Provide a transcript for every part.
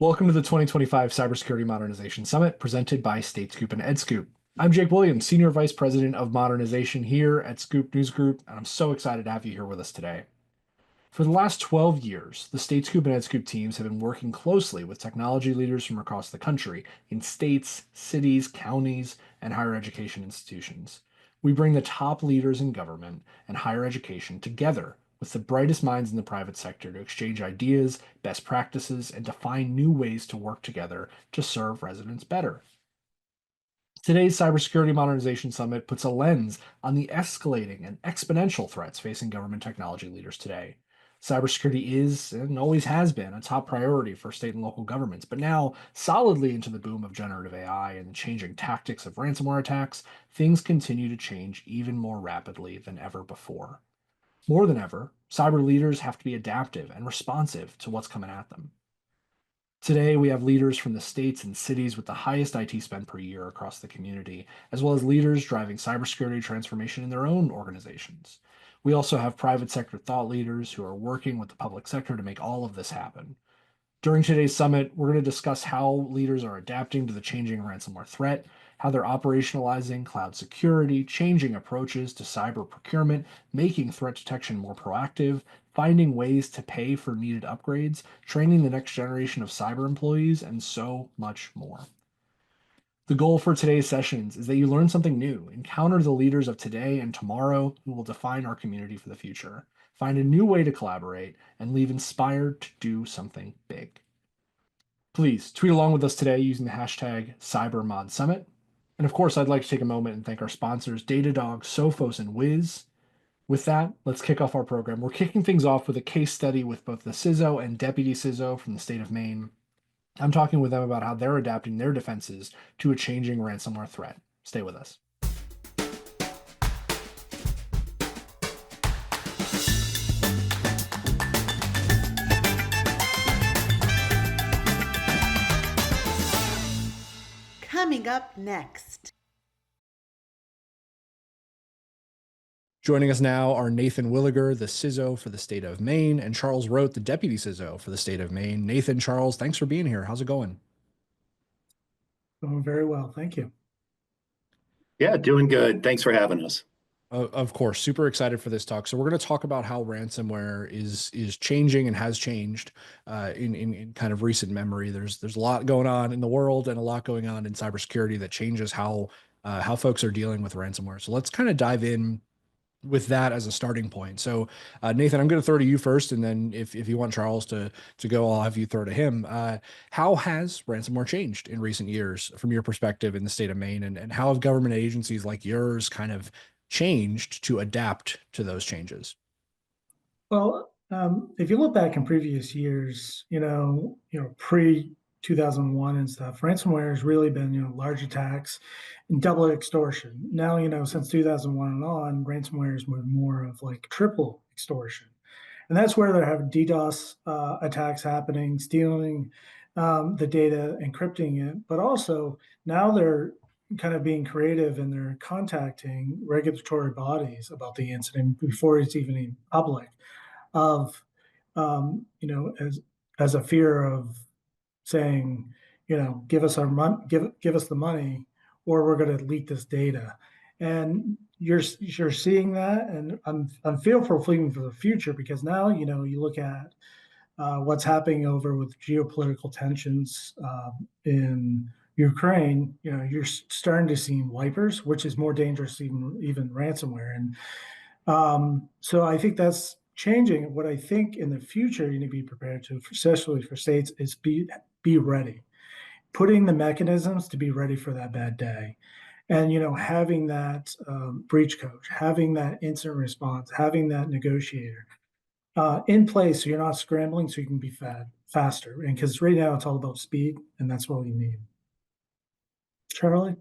Welcome to the 2025 Cybersecurity Modernization Summit presented by StateScoop and EdScoop. I'm Jake Williams, Senior Vice President of Modernization here at Scoop News Group, and I'm so excited to have you here with us today. For the last 12 years, the StateScoop and EdScoop teams have been working closely with technology leaders from across the country in states, cities, counties, and higher education institutions. We bring the top leaders in government and higher education together with the brightest minds in the private sector to exchange ideas, best practices, and to find new ways to work together to serve residents better. Today's Cybersecurity Modernization Summit puts a lens on the escalating and exponential threats facing government technology leaders today. Cybersecurity is and always has been a top priority for state and local governments, but now, solidly into the boom of generative AI and the changing tactics of ransomware attacks, things continue to change even more rapidly than ever before. More than ever, cyber leaders have to be adaptive and responsive to what's coming at them. Today, we have leaders from the states and cities with the highest IT spend per year across the community, as well as leaders driving cybersecurity transformation in their own organizations. We also have private sector thought leaders who are working with the public sector to make all of this happen. During today's summit, we're going to discuss how leaders are adapting to the changing ransomware threat, how they're operationalizing cloud security, changing approaches to cyber procurement, making threat detection more proactive, finding ways to pay for needed upgrades, training the next generation of cyber employees, and so much more. The goal for today's sessions is that you learn something new, encounter the leaders of today and tomorrow who will define our community for the future, find a new way to collaborate, and leave inspired to do something big. Please tweet along with us today using the hashtag CyberModSummit. And of course, I'd like to take a moment and thank our sponsors, Datadog, Sophos, and Wiz. With that, let's kick off our program. We're kicking things off with a case study with both the CISO and Deputy CISO from the state of Maine. I'm talking with them about how they're adapting their defenses to a changing ransomware threat. Stay with us. Coming up next. Joining us now are Nathan Williger, the CISO for the state of Maine, and Charles Rote, the Deputy CISO for the state of Maine. Nathan, Charles, thanks for being here. How's it going? Going very well. Thank you. Yeah, doing good. Thanks for having us. Of course, super excited for this talk. So we're going to talk about how ransomware is changing and has changed in kind of recent memory. There's a lot going on in the world and a lot going on in cybersecurity that changes how folks are dealing with ransomware. So let's kind of dive in with that as a starting point. So Nathan, I'm going to throw to you first, and then if you want Charles to go, I'll have you throw to him. How has ransomware changed in recent years from your perspective in the state of Maine, and how have government agencies like yours kind of changed to adapt to those changes? Well, if you look back in previous years, pre 2001 and stuff, ransomware has really been, large attacks and double extortion. Now, since 2001 and on, ransomware has moved more of like triple extortion. And that's where they're having DDoS attacks happening, stealing the data, encrypting it. But also now they're kind of being creative and they're contacting regulatory bodies about the incident before it's even in public of, as a fear of saying, give us our money, give us the money, or we're going to leak this data. And you're seeing that, and I'm fearful for the future because now you look at what's happening over with geopolitical tensions in Ukraine. You're starting to see wipers, which is more dangerous even ransomware. And so I think that's changing. What I think in the future you need to be prepared to, especially for states, is be ready, putting the mechanisms to be ready for that bad day. And having that breach coach, having that incident response, having that negotiator in place, so you're not scrambling, so you can be faster. And because right now it's all about speed, and that's what we need. Charlie?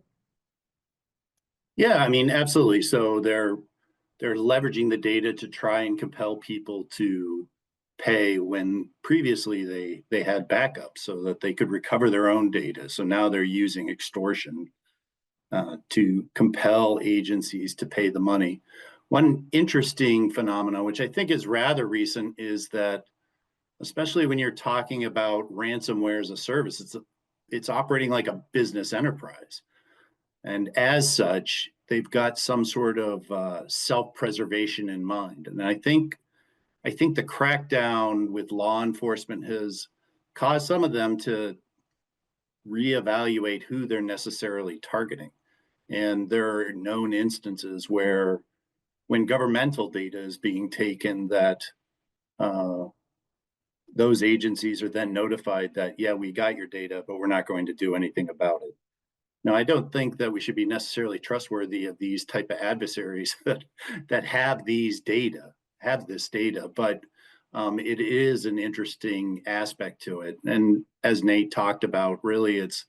Yeah, I mean, absolutely. So they're leveraging the data to try and compel people to pay when previously they had backups so that they could recover their own data. So now they're using extortion to compel agencies to pay the money. One interesting phenomenon, which I think is rather recent, is that especially when you're talking about ransomware as a service. It's operating like a business enterprise. And as such, they've got some sort of self-preservation in mind. And I think the crackdown with law enforcement has caused some of them to reevaluate who they're necessarily targeting. And there are known instances where when governmental data is being taken, that uh, those agencies are then notified that, yeah, we got your data, but we're not going to do anything about it. Now, I don't think that we should be necessarily trustworthy of these type of adversaries that have these data, have this data, but it is an interesting aspect to it. And as Nate talked about, really, it's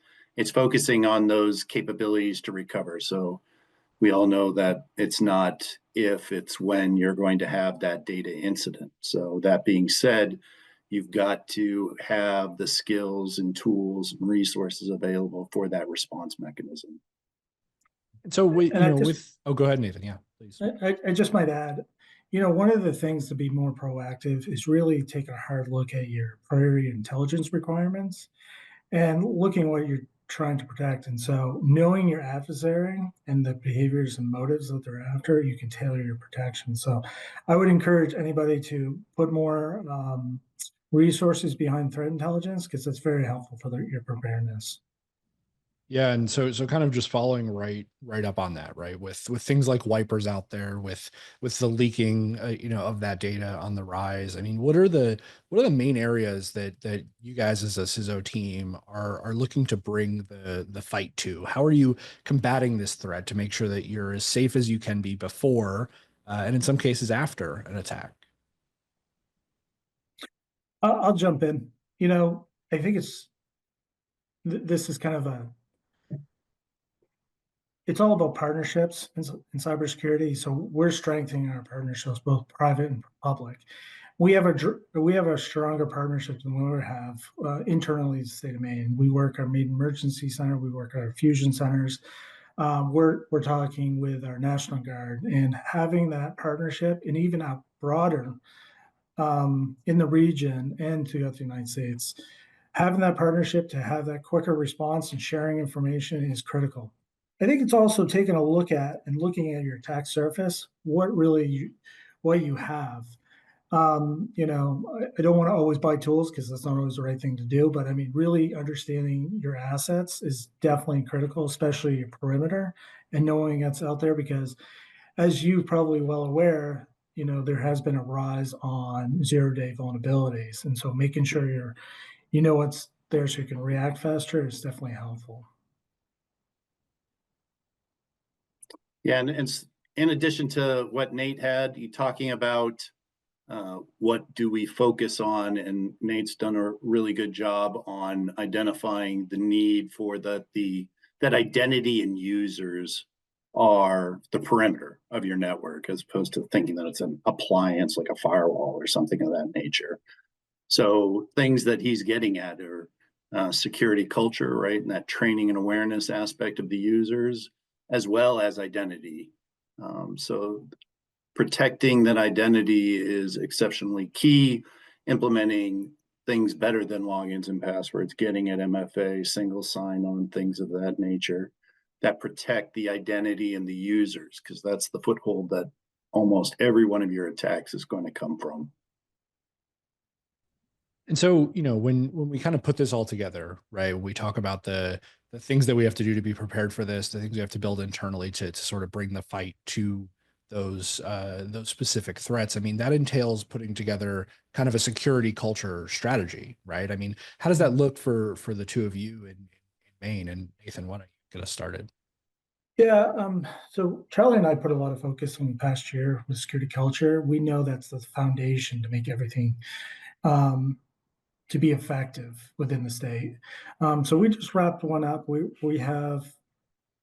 focusing on those capabilities to recover. So we all know that it's not if, it's when you're going to have that data incident. So that being said, you've got to have the skills and tools and resources available for that response mechanism. And so we, And I just, with, oh, go ahead, Nathan. Yeah, please. I just might add, one of the things to be more proactive is really taking a hard look at your priority intelligence requirements and looking what you're trying to protect. And so knowing your adversary and the behaviors and motives that they're after, you can tailor your protection. So I would encourage anybody to put more resources behind threat intelligence, because that's very helpful for your preparedness. Yeah, and so kind of just following right up on that, right? With things like wipers out there, with the leaking, of that data on the rise. I mean, what are the main areas that you guys as a CISO team are looking to bring the fight to? How are you combating this threat to make sure that you're as safe as you can be before, and in some cases after an attack? I'll jump in. I think this is kind of it's all about partnerships in cybersecurity. So we're strengthening our partnerships, both private and public. We have a stronger partnership than we ever have internally in the state of Maine. We work our Maine Emergency Center, we work our fusion centers. We're talking with our National Guard, and having that partnership, and even a broader in the region and throughout the United States, having that partnership to have that quicker response and sharing information is critical. I think it's also taking a look at and looking at your attack surface, what you have. I don't want to always buy tools because that's not always the right thing to do. But I mean, really understanding your assets is definitely critical, especially your perimeter and knowing that's out there. Because as you're probably well aware, there has been a rise on 0-day vulnerabilities. And so making sure what's there so you can react faster is definitely helpful. Yeah, and in addition to what Nate had, you talking about what do we focus on, and Nate's done a really good job on identifying the need for that identity and users are the perimeter of your network, as opposed to thinking that it's an appliance like a firewall or something of that nature. So things that he's getting at are security culture, right? And that training and awareness aspect of the users, as well as identity. So protecting that identity is exceptionally key. Implementing things better than logins and passwords, getting at MFA, single sign-on, things of that nature that protect the identity and the users, because that's the foothold that almost every one of your attacks is going to come from. And so, when we kind of put this all together, right, we talk about the things that we have to do to be prepared for this, the things we have to build internally to sort of bring the fight to those specific threats. I mean, that entails putting together kind of a security culture strategy, right? I mean, how does that look for the two of you in Maine? And Nathan, why don't you get us started? Yeah. So Charlie and I put a lot of focus on the past year with security culture. We know that's the foundation to make everything um, to be effective within the state. So we just wrapped one up. We have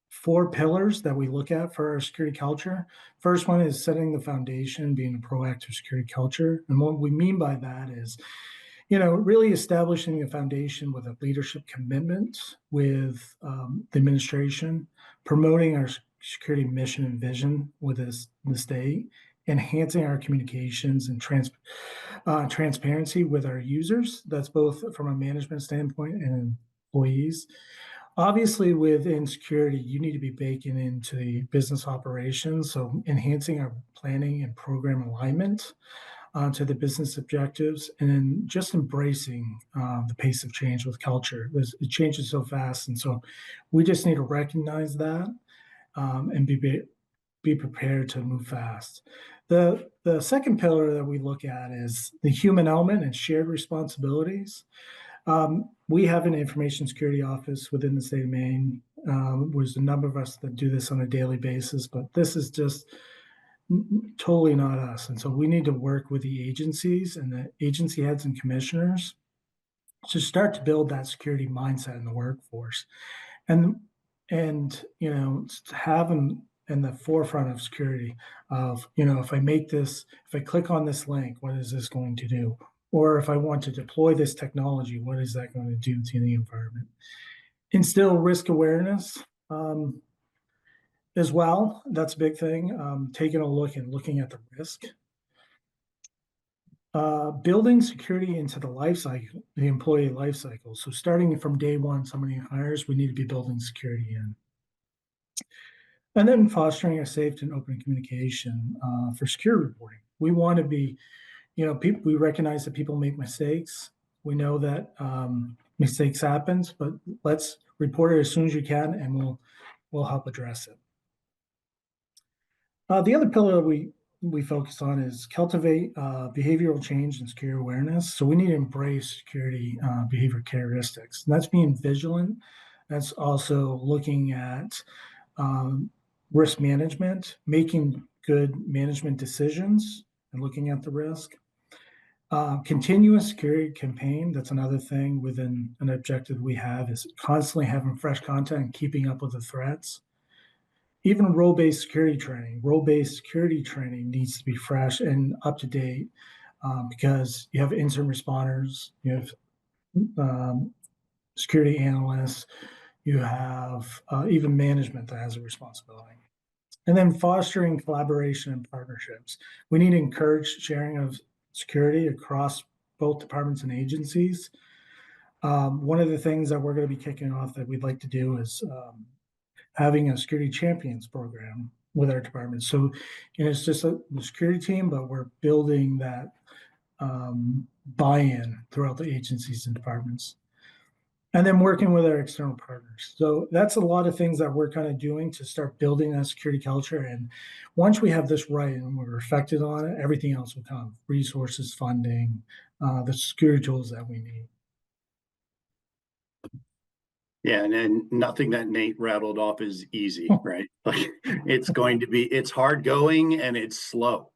4 pillars that we look at for our security culture. First one is setting the foundation, being a proactive security culture. And what we mean by that is, really establishing a foundation with a leadership commitment with the administration, promoting our security mission and vision with the state, enhancing our communications and transparency with our users. That's both from a management standpoint and employees. Obviously, within security, you need to be baking into the business operations. So enhancing our planning and program alignment to the business objectives, and then just embracing the pace of change with culture. It changes so fast, and so we just need to recognize that and be prepared to move fast. The second pillar that we look at is the human element and shared responsibilities. We have an information security office within the state of Maine. There's a number of us that do this on a daily basis, but this is just totally not us. And so we need to work with the agencies and the agency heads and commissioners to start to build that security mindset in the workforce. And to have them in the forefront of security of, if I click on this link, what is this going to do? Or if I want to deploy this technology, what is that going to do to the environment? Instill risk awareness as well. That's a big thing. Taking a look and looking at the risk. Building security into the life cycle, the employee life cycle. So starting from day one, somebody hires, we need to be building security in. And then fostering a safe and open communication for secure reporting. We want to be, people. We recognize that people make mistakes. We know that mistakes happens, but let's report it as soon as you can, and we'll help address it. The other pillar we focus on is cultivate behavioral change and security awareness. So we need to embrace security behavior characteristics. And that's being vigilant. That's also looking at risk management, making good management decisions and looking at the risk. Continuous security campaign, that's another thing within an objective we have, is constantly having fresh content and keeping up with the threats. Even role-based security training. Role-based security training needs to be fresh and up to date because you have incident responders, you have security analysts, you have even management that has a responsibility. And then fostering collaboration and partnerships. We need to encourage sharing of security across both departments and agencies. One of the things that we're going to be kicking off that we'd like to do is having a security champions program with our department. So, it's just the security team, but we're building that buy-in throughout the agencies and departments. And then working with our external partners. So that's a lot of things that we're kind of doing to start building that security culture. And once we have this right and we're effective on it, everything else will come. Resources, funding, the security tools that we need. Yeah, and then nothing that Nate rattled off is easy, right? Like it's hard going and it's slow,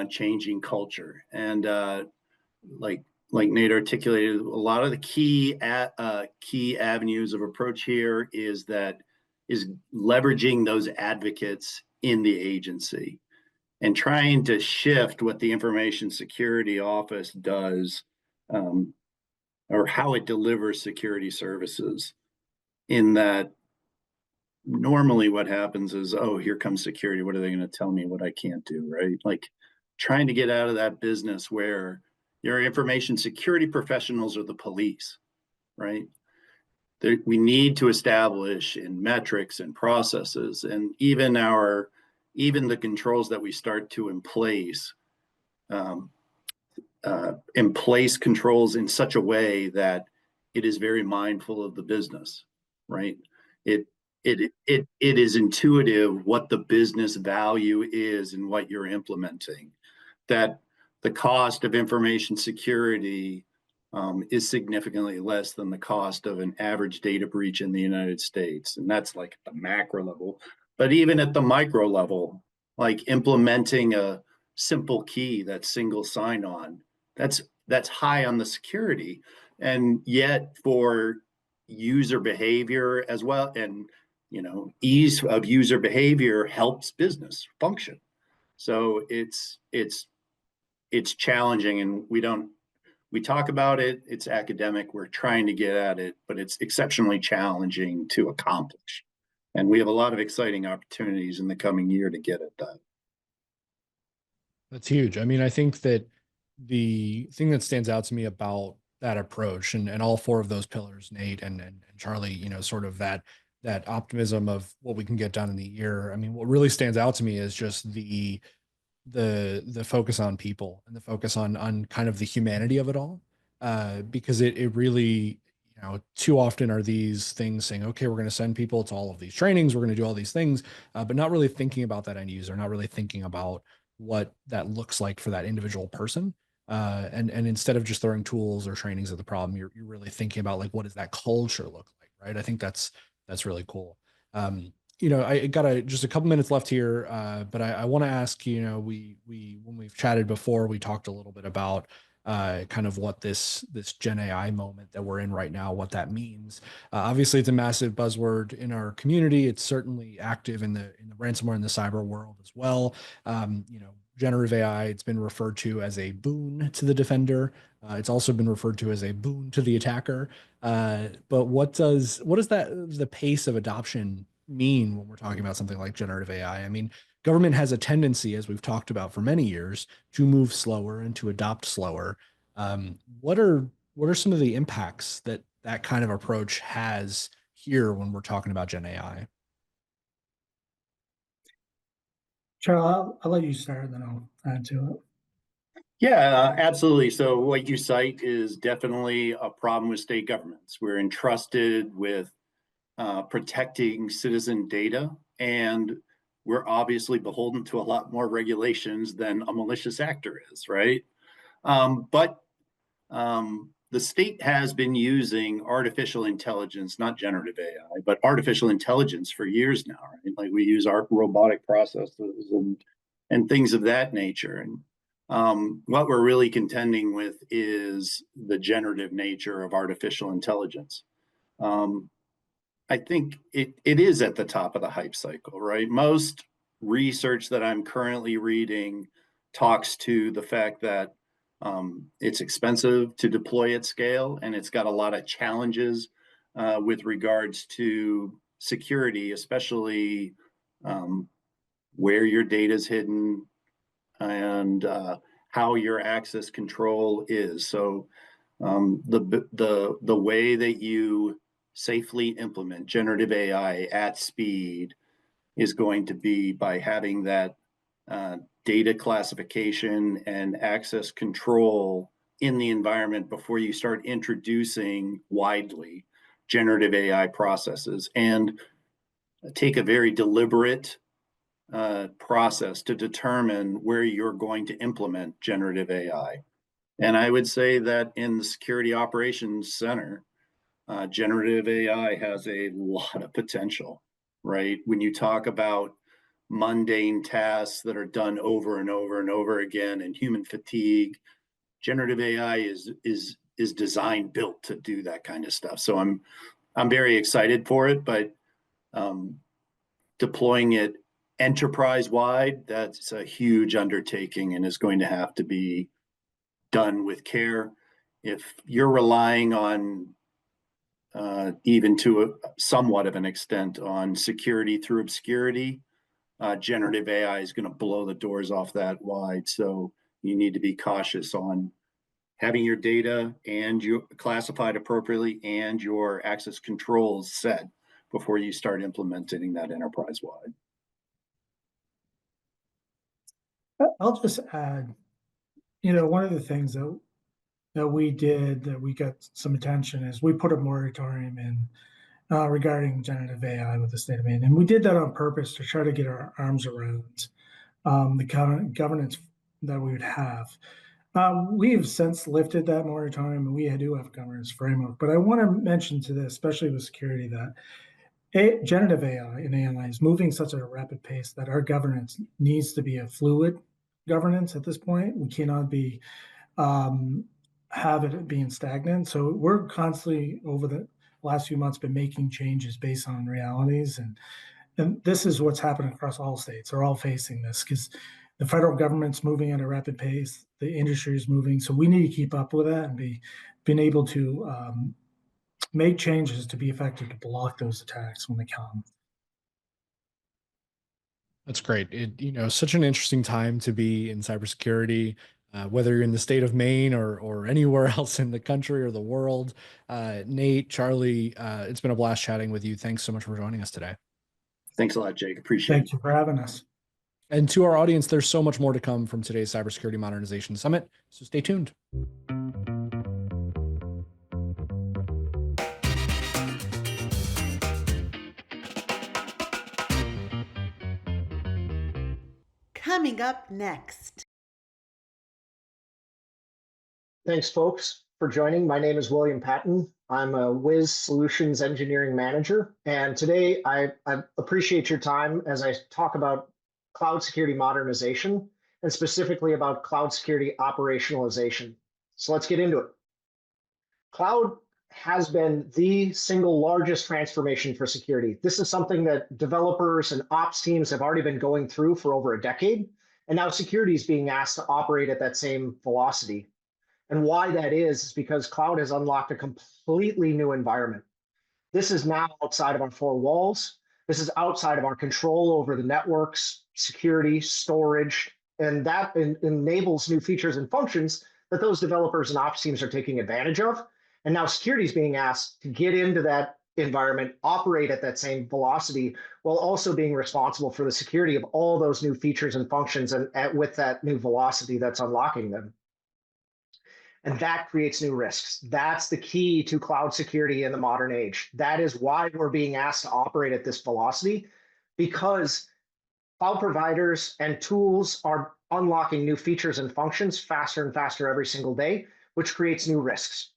changing culture. And like Nate articulated, a lot of the key avenues of approach here is leveraging those advocates in the agency and trying to shift what the information security office does or how it delivers security services. In that normally what happens is, oh, here comes security. What are they going to tell me what I can't do, right? Like trying to get out of that business where your information security professionals are the police, right? We need to establish in metrics and processes and even the controls that we start to in place controls in such a way that it is very mindful of the business, right? It is intuitive what the business value is and what you're implementing. That the cost of information security is significantly less than the cost of an average data breach in the United States. And that's like at the macro level. But even at the micro level, like implementing a simple key, that single sign-on, that's high on the security. And yet for user behavior as well, and ease of user behavior helps business function. So it's challenging, and we talk about it, it's academic, we're trying to get at it, but it's exceptionally challenging to accomplish. And we have a lot of exciting opportunities in the coming year to get at that. That's huge. I mean, I think that the thing that stands out to me about that approach and all four of those pillars, Nate and Charlie, sort of that optimism of what we can get done in the year. I mean, what really stands out to me is just the focus on people and the focus on kind of the humanity of it all. Because it really, too often are these things saying, okay, we're going to send people to all of these trainings, we're going to do all these things, but not really thinking about that end user, not really thinking about what that looks like for that individual person. And instead of just throwing tools or trainings at the problem, you're really thinking about like, what does that culture look like, right? I think that's really cool. I got just a couple minutes left here, but I want to ask, we when we've chatted before, we talked a little bit about kind of what this Gen AI moment that we're in right now, what that means. Obviously, it's a massive buzzword in our community. It's certainly active in the ransomware and the cyber world as well. Generative AI, it's been referred to as a boon to the defender. It's also been referred to as a boon to the attacker. But what does the pace of adoption mean when we're talking about something like generative AI? I mean, government has a tendency, as we've talked about for many years, to move slower and to adopt slower. What are some of the impacts that that kind of approach has here when we're talking about Gen AI? Charlie, I'll let you start, then I'll add to it. Yeah, absolutely. So what you cite is definitely a problem with state governments. We're entrusted with protecting citizen data, and we're obviously beholden to a lot more regulations than a malicious actor is, right? But the state has been using artificial intelligence, not generative AI, but artificial intelligence for years now, right? Like we use our robotic processes and things of that nature. And what we're really contending with is the generative nature of artificial intelligence. Um, I think it is at the top of the hype cycle, right? Most research that I'm currently reading talks to the fact that it's expensive to deploy at scale, and it's got a lot of challenges with regards to security, especially um, where your data is hidden and how your access control is. So the way that you safely implement generative AI at speed is going to be by having that data classification and access control in the environment before you start introducing widely generative AI processes, and take a very deliberate process to determine where you're going to implement generative AI. And I would say that in the Security Operations Center, generative AI has a lot of potential, right? When you talk about mundane tasks that are done over and over and over again and human fatigue, generative AI is designed built to do that kind of stuff. So I'm very excited for it, but um, deploying it enterprise wide, that's a huge undertaking and is going to have to be done with care. If you're relying on even to somewhat of an extent on security through obscurity, generative AI is going to blow the doors off that wide. So you need to be cautious on having your data and you classified appropriately and your access controls set before you start implementing that enterprise wide. I'll just add, one of the things that we did that we got some attention is we put a moratorium in regarding generative AI with the state of Maine, and we did that on purpose to try to get our arms around the governance that we would have. We've since lifted that moratorium, and we do have governance framework. But I want to mention to this, especially with security, that generative AI and AI is moving such at a rapid pace that our governance needs to be a fluid governance at this point. We cannot be um, have it being stagnant. So we're constantly over the last few months been making changes based on realities, and this is what's happening across all states. They're all facing this because the federal government's moving at a rapid pace. The industry is moving, so we need to keep up with that and being able to make changes to be effective to block those attacks when they come. That's great. Such an interesting time to be in cybersecurity, whether you're in the state of Maine or anywhere else in the country or the world. Nate, Charlie, it's been a blast chatting with you. Thanks so much for joining us today. Thanks a lot, Jake. Appreciate it. Thank you for having us. And to our audience, there's so much more to come from today's Cybersecurity Modernization Summit, so stay tuned. Coming up next. Thanks, folks, for joining. My name is William Patton. I'm a Wiz Solutions Engineering Manager. And today I appreciate your time as I talk about cloud security modernization and specifically about cloud security operationalization. So let's get into it. Cloud has been the single largest transformation for security. This is something that developers and ops teams have already been going through for over a decade. And now security is being asked to operate at that same velocity. And why that is because cloud has unlocked a completely new environment. This is now outside of our four walls. This is outside of our control over the networks, security, storage, and that enables new features and functions that those developers and ops teams are taking advantage of. And now security is being asked to get into that environment, operate at that same velocity, while also being responsible for the security of all those new features and functions and with that new velocity that's unlocking them. And that creates new risks. That's the key to cloud security in the modern age. That is why we're being asked to operate at this velocity, because cloud providers and tools are unlocking new features and functions faster and faster every single day, which creates new risks.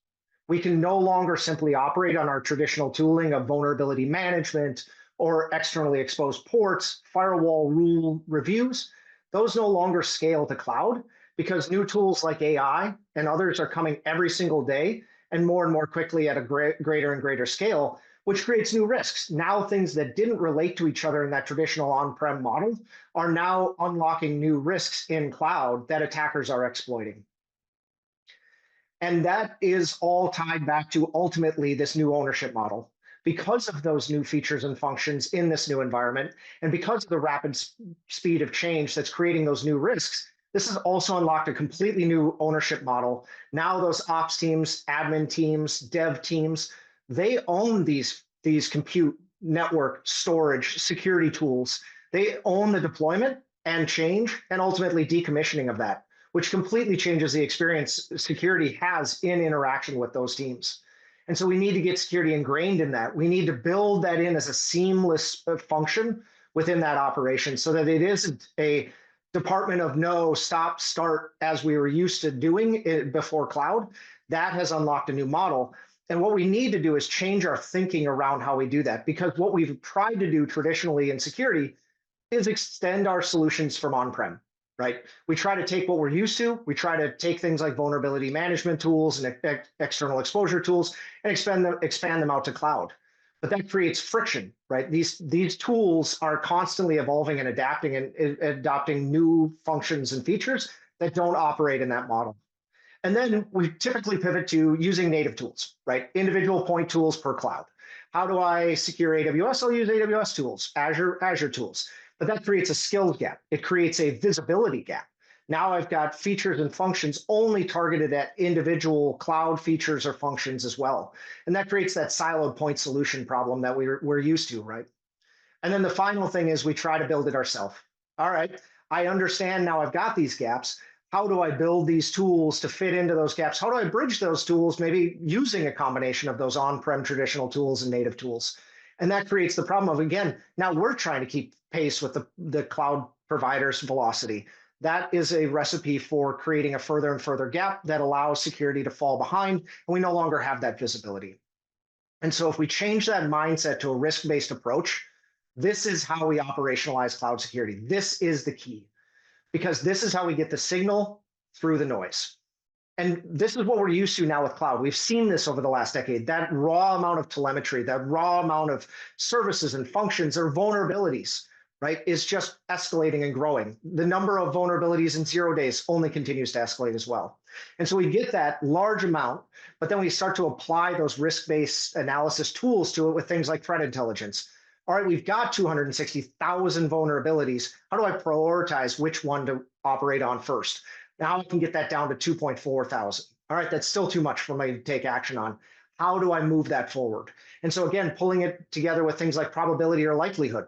We can no longer simply operate on our traditional tooling of vulnerability management or externally exposed ports, firewall rule reviews. Those no longer scale to cloud, because new tools like AI and others are coming every single day and more quickly at a greater and greater scale, which creates new risks. Now things that didn't relate to each other in that traditional on-prem model are now unlocking new risks in cloud that attackers are exploiting. And that is all tied back to ultimately this new ownership model. Because of those new features and functions in this new environment, and because of the rapid speed of change that's creating those new risks, this has also unlocked a completely new ownership model. Now those ops teams, admin teams, dev teams, they own these compute, network, storage, security tools. They own the deployment and change and ultimately decommissioning of that, which completely changes the experience security has in interaction with those teams. And so we need to get security ingrained in that. We need to build that in as a seamless function within that operation so that it isn't a department of no, stop, start, as we were used to doing it before cloud. That has unlocked a new model. And what we need to do is change our thinking around how we do that, because what we've tried to do traditionally in security is extend our solutions from on-prem, right? We try to take what we're used to. We try to take things like vulnerability management tools and external exposure tools and expand them out to cloud. But that creates friction, right? These tools are constantly evolving and adapting and adopting new functions and features that don't operate in that model. And then we typically pivot to using native tools, right? Individual point tools per cloud. How do I secure AWS? I'll use AWS tools, Azure tools. But that creates a skills gap. It creates a visibility gap. Now I've got features and functions only targeted at individual cloud features or functions as well. And that creates that siloed point solution problem that we're used to, right? And then the final thing is we try to build it ourselves. All right, I understand now I've got these gaps. How do I build these tools to fit into those gaps? How do I bridge those tools, maybe using a combination of those on-prem traditional tools and native tools? And that creates the problem of, again, now we're trying to keep pace with the cloud provider's velocity. That is a recipe for creating a further and further gap that allows security to fall behind, and we no longer have that visibility. And so if we change that mindset to a risk-based approach, this is how we operationalize cloud security. This is the key, because this is how we get the signal through the noise. And this is what we're used to now with cloud. We've seen this over the last decade, that raw amount of telemetry, that raw amount of services and functions or vulnerabilities, right, is just escalating and growing. The number of vulnerabilities in 0 days only continues to escalate as well. And so we get that large amount, but then we start to apply those risk-based analysis tools to it with things like threat intelligence. All right, we've got 260,000 vulnerabilities. How do I prioritize which one to operate on first? Now I can get that down to 2.4 thousand. All right, that's still too much for me to take action on. How do I move that forward? And so again, pulling it together with things like probability or likelihood,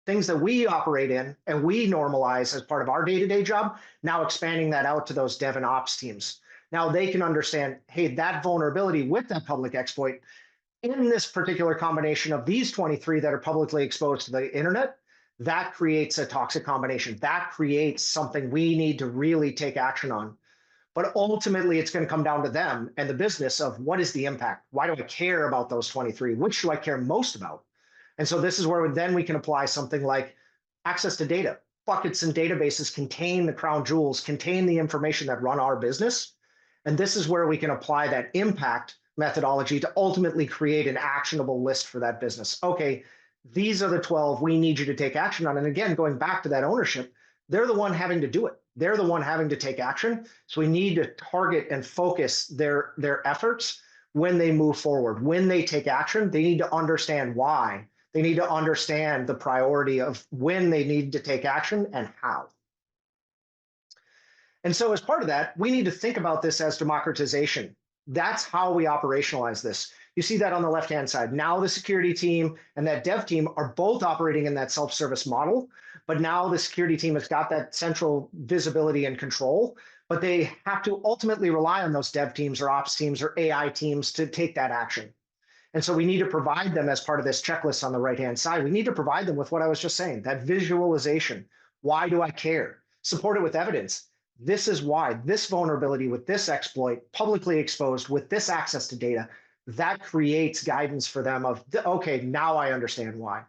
things that we operate in and we normalize as part of our day-to-day job, now expanding that out to those dev and ops teams. Now they can understand, hey, that vulnerability with that public exploit in this particular combination of these 23 that are publicly exposed to the internet, that creates a toxic combination. That creates something we need to really take action on. But ultimately, it's going to come down to them and the business of what is the impact? Why do I care about those 23? Which do I care most about? And so this is where then we can apply something like access to data. Buckets and databases contain the crown jewels, contain the information that run our business. And this is where we can apply that impact methodology to ultimately create an actionable list for that business. Okay, these are the 12 we need you to take action on. And again, going back to that ownership, they're the one having to do it. They're the one having to take action. So we need to target and focus their efforts when they move forward. When they take action, they need to understand why. They need to understand the priority of when they need to take action and how. And so as part of that, we need to think about this as democratization. That's how we operationalize this. You see that on the left-hand side. Now the security team and that dev team are both operating in that self-service model, but now the security team has got that central visibility and control, but they have to ultimately rely on those dev teams or ops teams or AI teams to take that action. And so we need to provide them as part of this checklist on the right-hand side. We need to provide them with what I was just saying, that visualization. Why do I care? Support it with evidence. This is why this vulnerability with this exploit, publicly exposed with this access to data, that creates guidance for them of, okay, now I understand why.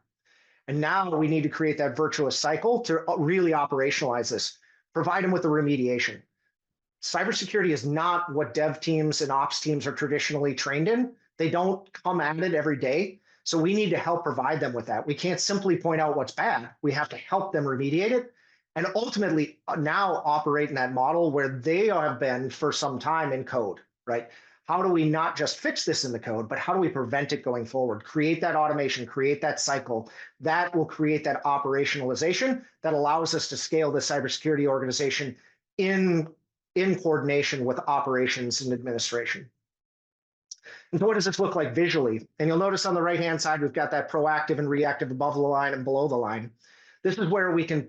And now we need to create that virtuous cycle to really operationalize this, provide them with the remediation. Cybersecurity is not what dev teams and ops teams are traditionally trained in. They don't come at it every day. So we need to help provide them with that. We can't simply point out what's bad. We have to help them remediate it and ultimately now operate in that model where they have been for some time in code, right? How do we not just fix this in the code, but how do we prevent it going forward? Create that automation, create that cycle. That will create that operationalization that allows us to scale the cybersecurity organization in coordination with operations and administration. And so what does this look like visually? And you'll notice on the right-hand side, we've got that proactive and reactive above the line and below the line. This is where we can,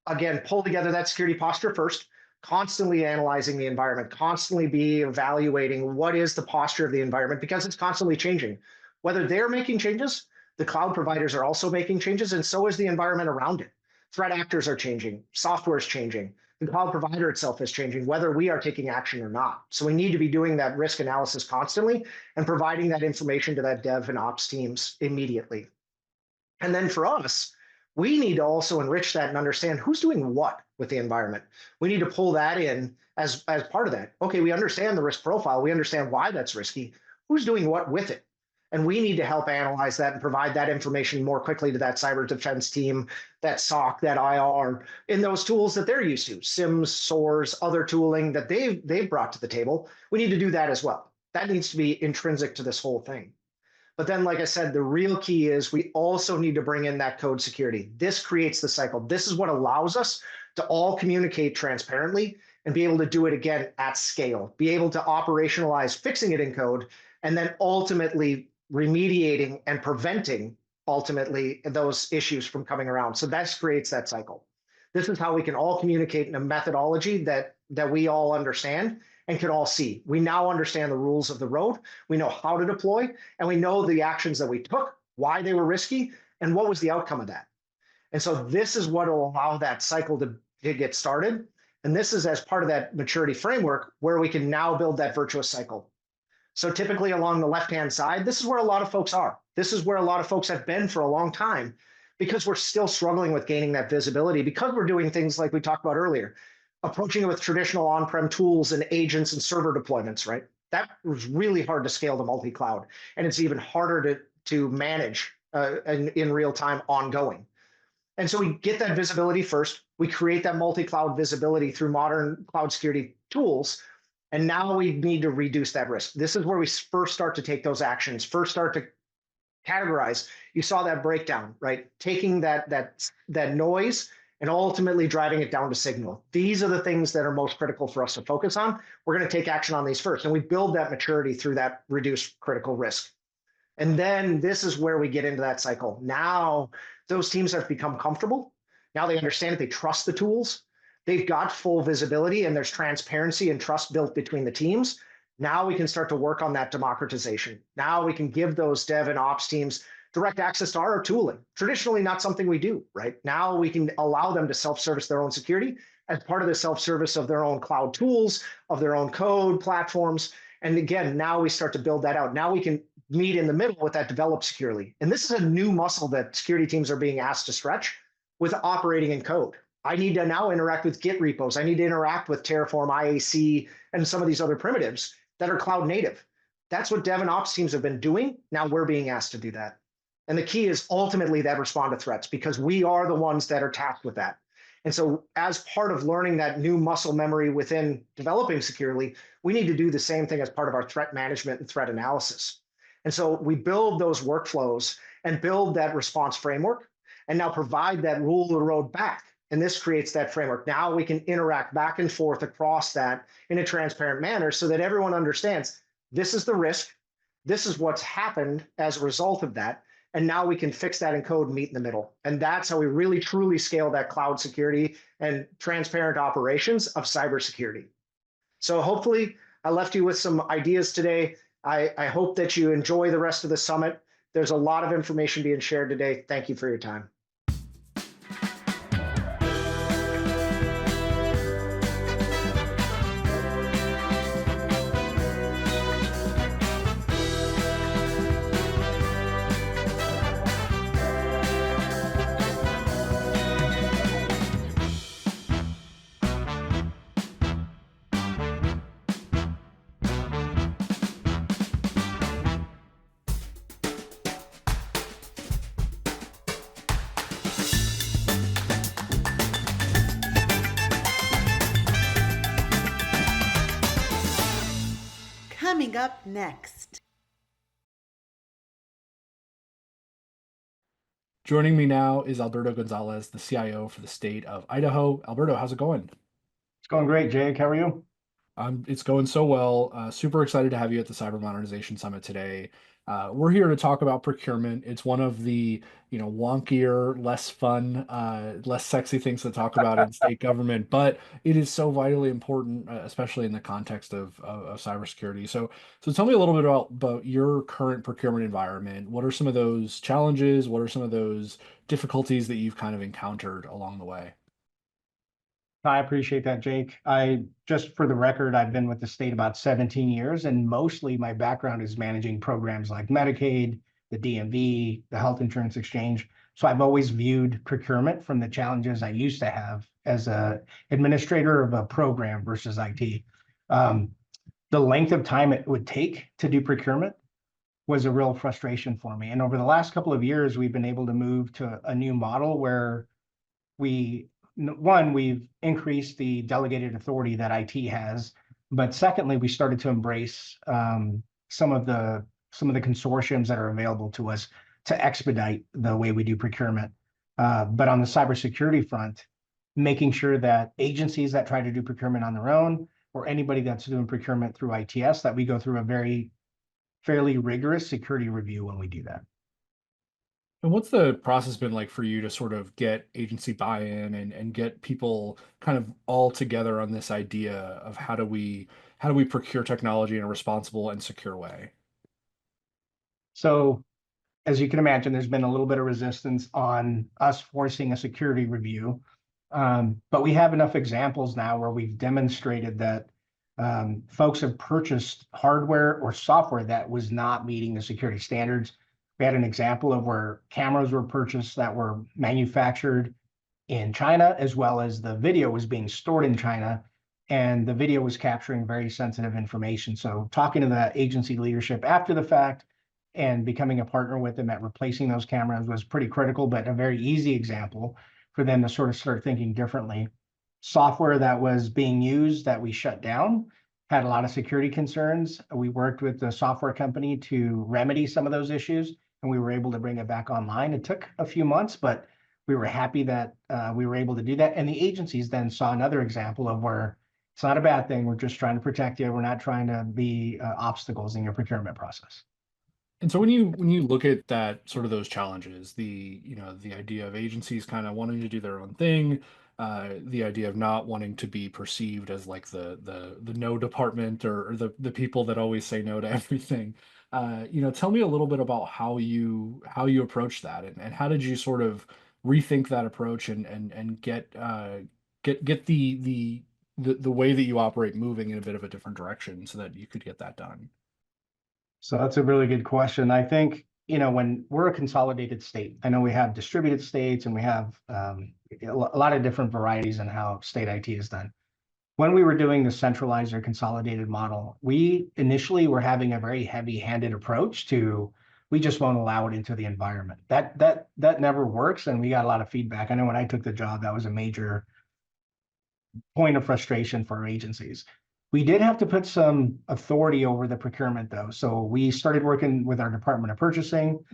again, pull together that security posture first, constantly analyzing the environment, constantly be evaluating what is the posture of the environment because it's constantly changing. Whether they're making changes, the cloud providers are also making changes, and so is the environment around it. Threat actors are changing, software is changing, the cloud provider itself is changing, whether we are taking action or not. So we need to be doing that risk analysis constantly and providing that information to that dev and ops teams immediately. And then for us, we need to also enrich that and understand who's doing what with the environment. We need to pull that in as part of that. Okay, we understand the risk profile. We understand why that's risky. Who's doing what with it? And we need to help analyze that and provide that information more quickly to that cyber defense team, that SOC, that IR, in those tools that they're used to, SIMs, SOARs, other tooling that they've brought to the table. We need to do that as well. That needs to be intrinsic to this whole thing. But then, like I said, the real key is we also need to bring in that code security. This creates the cycle. This is what allows us to all communicate transparently and be able to do it again at scale, be able to operationalize fixing it in code, and then ultimately remediating and preventing ultimately those issues from coming around. So that creates that cycle. This is how we can all communicate in a methodology that we all understand and can all see. We now understand the rules of the road. We know how to deploy, and we know the actions that we took, why they were risky, and what was the outcome of that. And so this is what will allow that cycle to get started. And this is as part of that maturity framework where we can now build that virtuous cycle. So typically along the left-hand side, this is where a lot of folks are. This is where a lot of folks have been for a long time because we're still struggling with gaining that visibility because we're doing things like we talked about earlier, approaching it with traditional on-prem tools and agents and server deployments, right? That was really hard to scale to multi-cloud. And it's even harder to manage in real time ongoing. And so we get that visibility first. We create that multi-cloud visibility through modern cloud security tools. And now we need to reduce that risk. This is where we first start to take those actions, first start to categorize. You saw that breakdown, right? Taking that noise and ultimately driving it down to signal. These are the things that are most critical for us to focus on. We're going to take action on these first, and we build that maturity through that reduced critical risk. And then this is where we get into that cycle. Now those teams have become comfortable. Now they understand it. They trust the tools. They've got full visibility, and there's transparency and trust built between the teams. Now we can start to work on that democratization. Now we can give those dev and ops teams direct access to our tooling. Traditionally, not something we do, right? Now we can allow them to self-service their own security as part of the self-service of their own cloud tools, of their own code platforms. And again, now we start to build that out. Now we can meet in the middle with that develop securely. And this is a new muscle that security teams are being asked to stretch with operating in code. I need to now interact with Git repos. I need to interact with Terraform, IAC, and some of these other primitives that are cloud native. That's what dev and ops teams have been doing. Now we're being asked to do that. And the key is ultimately that respond to threats, because we are the ones that are tasked with that. And so as part of learning that new muscle memory within developing securely, we need to do the same thing as part of our threat management and threat analysis. And so we build those workflows and build that response framework, and now provide that rule of the road back. And this creates that framework. Now we can interact back and forth across that in a transparent manner so that everyone understands this is the risk, this is what's happened as a result of that, and now we can fix that in code and meet in the middle. And that's how we really truly scale that cloud security and transparent operations of cybersecurity. So hopefully I left you with some ideas today. I hope that you enjoy the rest of the summit. There's a lot of information being shared today. Thank you for your time. Coming up next. Joining me now is Alberto Gonzalez, the CIO for the state of Idaho. Alberto, how's it going? It's going great, Jake. How are you? It's going so well. Super excited to have you at the Cyber Modernization Summit today. We're here to talk about procurement. It's one of the wonkier, less fun, less sexy things to talk about in state government, but it is so vitally important, especially in the context of cybersecurity. So tell me a little bit about your current procurement environment. What are some of those challenges? What are some of those difficulties that you've kind of encountered along the way? I appreciate that, Jake. Just for the record, I've been with the state about 17 years, and mostly my background is managing programs like Medicaid, the DMV, the Health Insurance Exchange. So I've always viewed procurement from the challenges I used to have as a administrator of a program versus IT. The length of time it would take to do procurement was a real frustration for me. And over the last couple of years, we've been able to move to a new model where we've increased the delegated authority that IT has, but secondly, we started to embrace some of the consortiums that are available to us to expedite the way we do procurement. But on the cybersecurity front, making sure that agencies that try to do procurement on their own, or anybody that's doing procurement through ITS, that we go through a fairly rigorous security review when we do that. And what's the process been like for you to sort of get agency buy-in and get people kind of all together on this idea of how do we procure technology in a responsible and secure way? So, as you can imagine, there's been a little bit of resistance on us forcing a security review, but we have enough examples now where we've demonstrated that folks have purchased hardware or software that was not meeting the security standards. We had an example of where cameras were purchased that were manufactured in China, as well as the video was being stored in China, and the video was capturing very sensitive information. So talking to the agency leadership after the fact and becoming a partner with them at replacing those cameras was pretty critical, but a very easy example for them to sort of start thinking differently. Software that was being used that we shut down had a lot of security concerns. We worked with the software company to remedy some of those issues, and we were able to bring it back online. It took a few months, but we were happy that we were able to do that. And the agencies then saw another example of where it's not a bad thing. We're just trying to protect you. We're not trying to be obstacles in your procurement process. And so when you look at that sort of those challenges, the idea of agencies kind of wanting to do their own thing, the idea of not wanting to be perceived as like the no department or the people that always say no to everything. Tell me a little bit about how you approach that, and how did you sort of rethink that approach and get the way that you operate moving in a bit of a different direction so that you could get that done. So that's a really good question. I think, when we're a consolidated state, I know we have distributed states and we have a lot of different varieties in how state IT is done. When we were doing the centralized or consolidated model, we initially were having a very heavy-handed approach to, we just won't allow it into the environment. That never works, and we got a lot of feedback. I know when I took the job, that was a major point of frustration for our agencies. We did have to put some authority over the procurement, though. So we started working with our Department of Purchasing.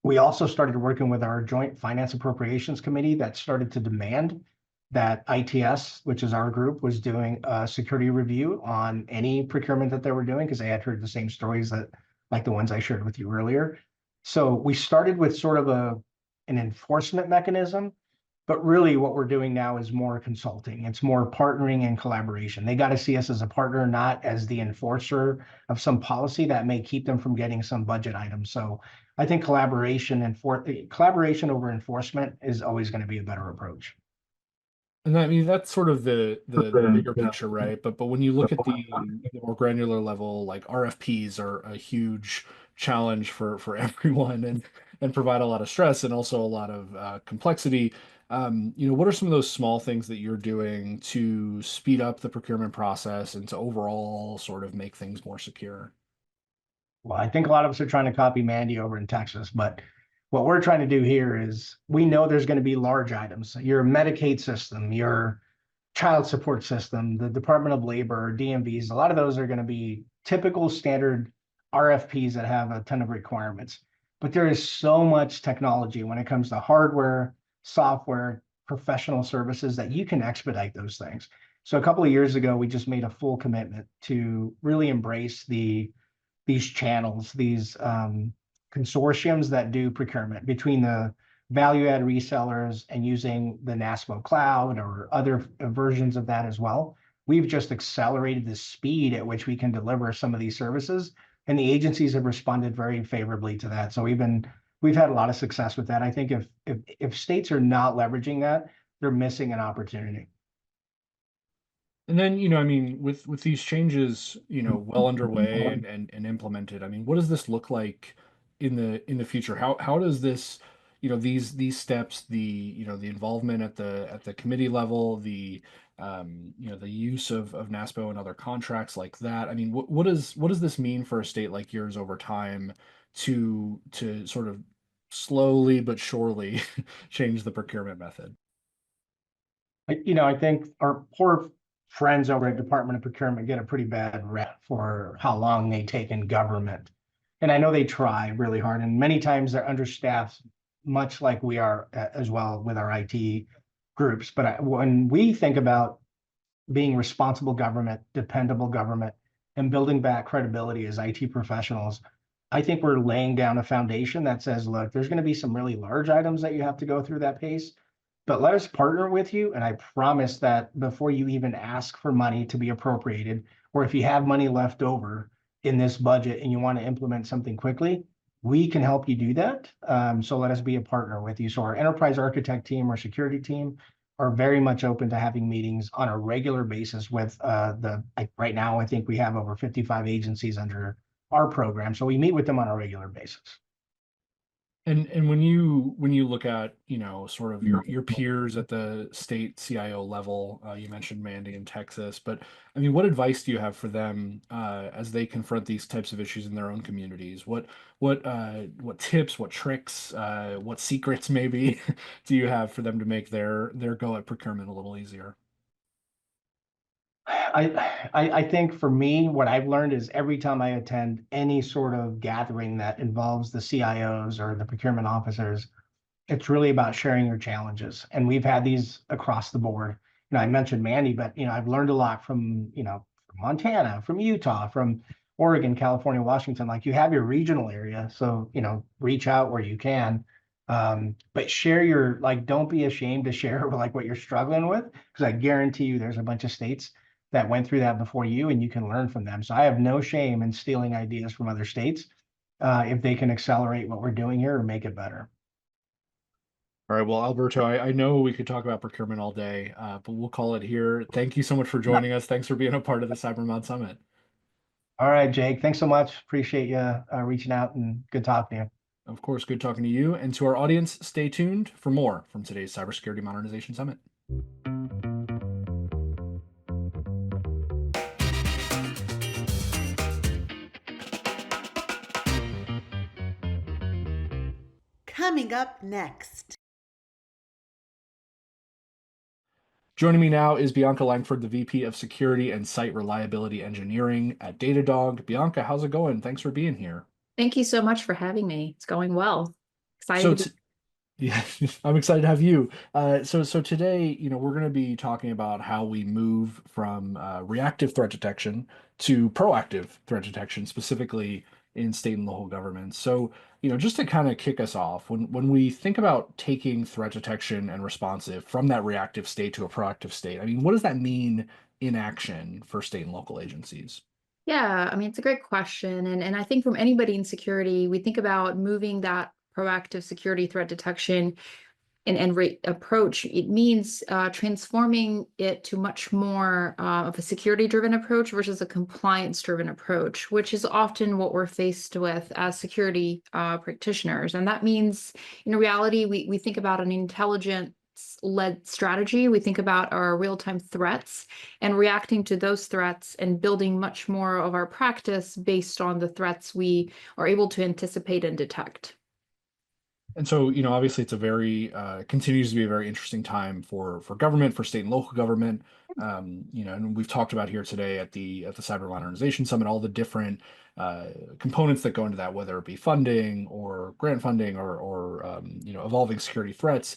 We also started working with our Joint Finance Appropriations Committee that started to demand that ITS, which is our group, was doing a security review on any procurement that they were doing because they had heard the same stories that, like the ones I shared with you earlier. So we started with sort of an enforcement mechanism, but really what we're doing now is more consulting. It's more partnering and collaboration. They got to see us as a partner, not as the enforcer of some policy that may keep them from getting some budget items. So I think collaboration over enforcement is always going to be a better approach. And I mean that's sort of the bigger picture, right? But when you look at the more granular level, like RFPs are a huge challenge for everyone and provide a lot of stress and also a lot of complexity. What are some of those small things that you're doing to speed up the procurement process and to overall sort of make things more secure? Well, I think a lot of us are trying to copy Mandy over in Texas, but what we're trying to do here is we know there's going to be large items. Your Medicaid system, your child support system, the Department of Labor, DMVs, a lot of those are going to be typical standard RFPs that have a ton of requirements. But there is so much technology when it comes to hardware, software, professional services that you can expedite those things. So a couple of years ago, we just made a full commitment to really embrace these channels, these consortiums that do procurement between the value add resellers and using the NASPO cloud or other versions of that as well. We've just accelerated the speed at which we can deliver some of these services, and the agencies have responded very favorably to that. So we've had a lot of success with that. I think if states are not leveraging that, they're missing an opportunity. And then, I mean, with these changes, well underway and implemented, I mean, what does this look like in the future? How does this, these steps, the involvement at the committee level, the use of NASPO and other contracts like that? I mean, what does this mean for a state like yours over time to sort of slowly but surely change the procurement method? I think our poor friends over at Department of Procurement get a pretty bad rep for how long they take in government. And I know they try really hard, and many times they're understaffed, much like we are as well with our IT groups. But when we think about being responsible government, dependable government, and building back credibility as IT professionals, I think we're laying down a foundation that says, look, there's going to be some really large items that you have to go through that pace, but let us partner with you. And I promise that before you even ask for money to be appropriated, or if you have money left over in this budget and you want to implement something quickly, we can help you do that. So let us be a partner with you. So our enterprise architect team or security team are very much open to having meetings on a regular basis with right now, I think we have over 55 agencies under our program. So we meet with them on a regular basis. And when you look at, sort of your peers at the state CIO level, you mentioned Mandy in Texas, but I mean, what advice do you have for them as they confront these types of issues in their own communities? What tips, what tricks, what secrets maybe do you have for them to make their go at procurement a little easier? I think for me, what I've learned is every time I attend any sort of gathering that involves the CIOs or the procurement officers, it's really about sharing your challenges. And we've had these across the board. I mentioned Mandy, but I've learned a lot from, from Montana, from Utah, from Oregon, California, Washington. Like, you have your regional area. So, reach out where you can. But share your, like, don't be ashamed to share like what you're struggling with, because I guarantee you there's a bunch of states that went through that before you, and you can learn from them. So I have no shame in stealing ideas from other states, if they can accelerate what we're doing here or make it better. All right. Well, Alberto, I know we could talk about procurement all day, but we'll call it here. Thank you so much for joining us. Thanks for being a part of the CyberMod Summit. All right, Jake. Thanks so much. Appreciate you reaching out, and good talking to you. Of course, good talking to you. And to our audience, stay tuned for more from today's Cybersecurity Modernization Summit. Coming up next. Joining me now is Bianca Langford, the VP of Security and Site Reliability Engineering at Datadog. Bianca, how's it going? Thanks for being here. Thank you so much for having me. It's going well. So, Excited to be. yeah, I'm excited to have you. So today, we're going to be talking about how we move from reactive threat detection to proactive threat detection, specifically in state and local governments. So, just to kind of kick us off, when we think about taking threat detection and responsive from that reactive state to a proactive state, I mean, what does that mean in action for state and local agencies? Yeah, I mean, it's a great question. And I think from anybody in security, we think about moving that proactive security threat detection and approach. It means transforming it to much more of a security-driven approach versus a compliance-driven approach, which is often what we're faced with as security practitioners. And that means, in reality, we think about an intelligence-led strategy. We think about our real-time threats and reacting to those threats and building much more of our practice based on the threats we are able to anticipate and detect. And so, obviously it's a very continues to be a very interesting time for government, for state and local government. And we've talked about here today at the Cyber Modernization Summit, all the different components that go into that, whether it be funding or grant funding or evolving security threats.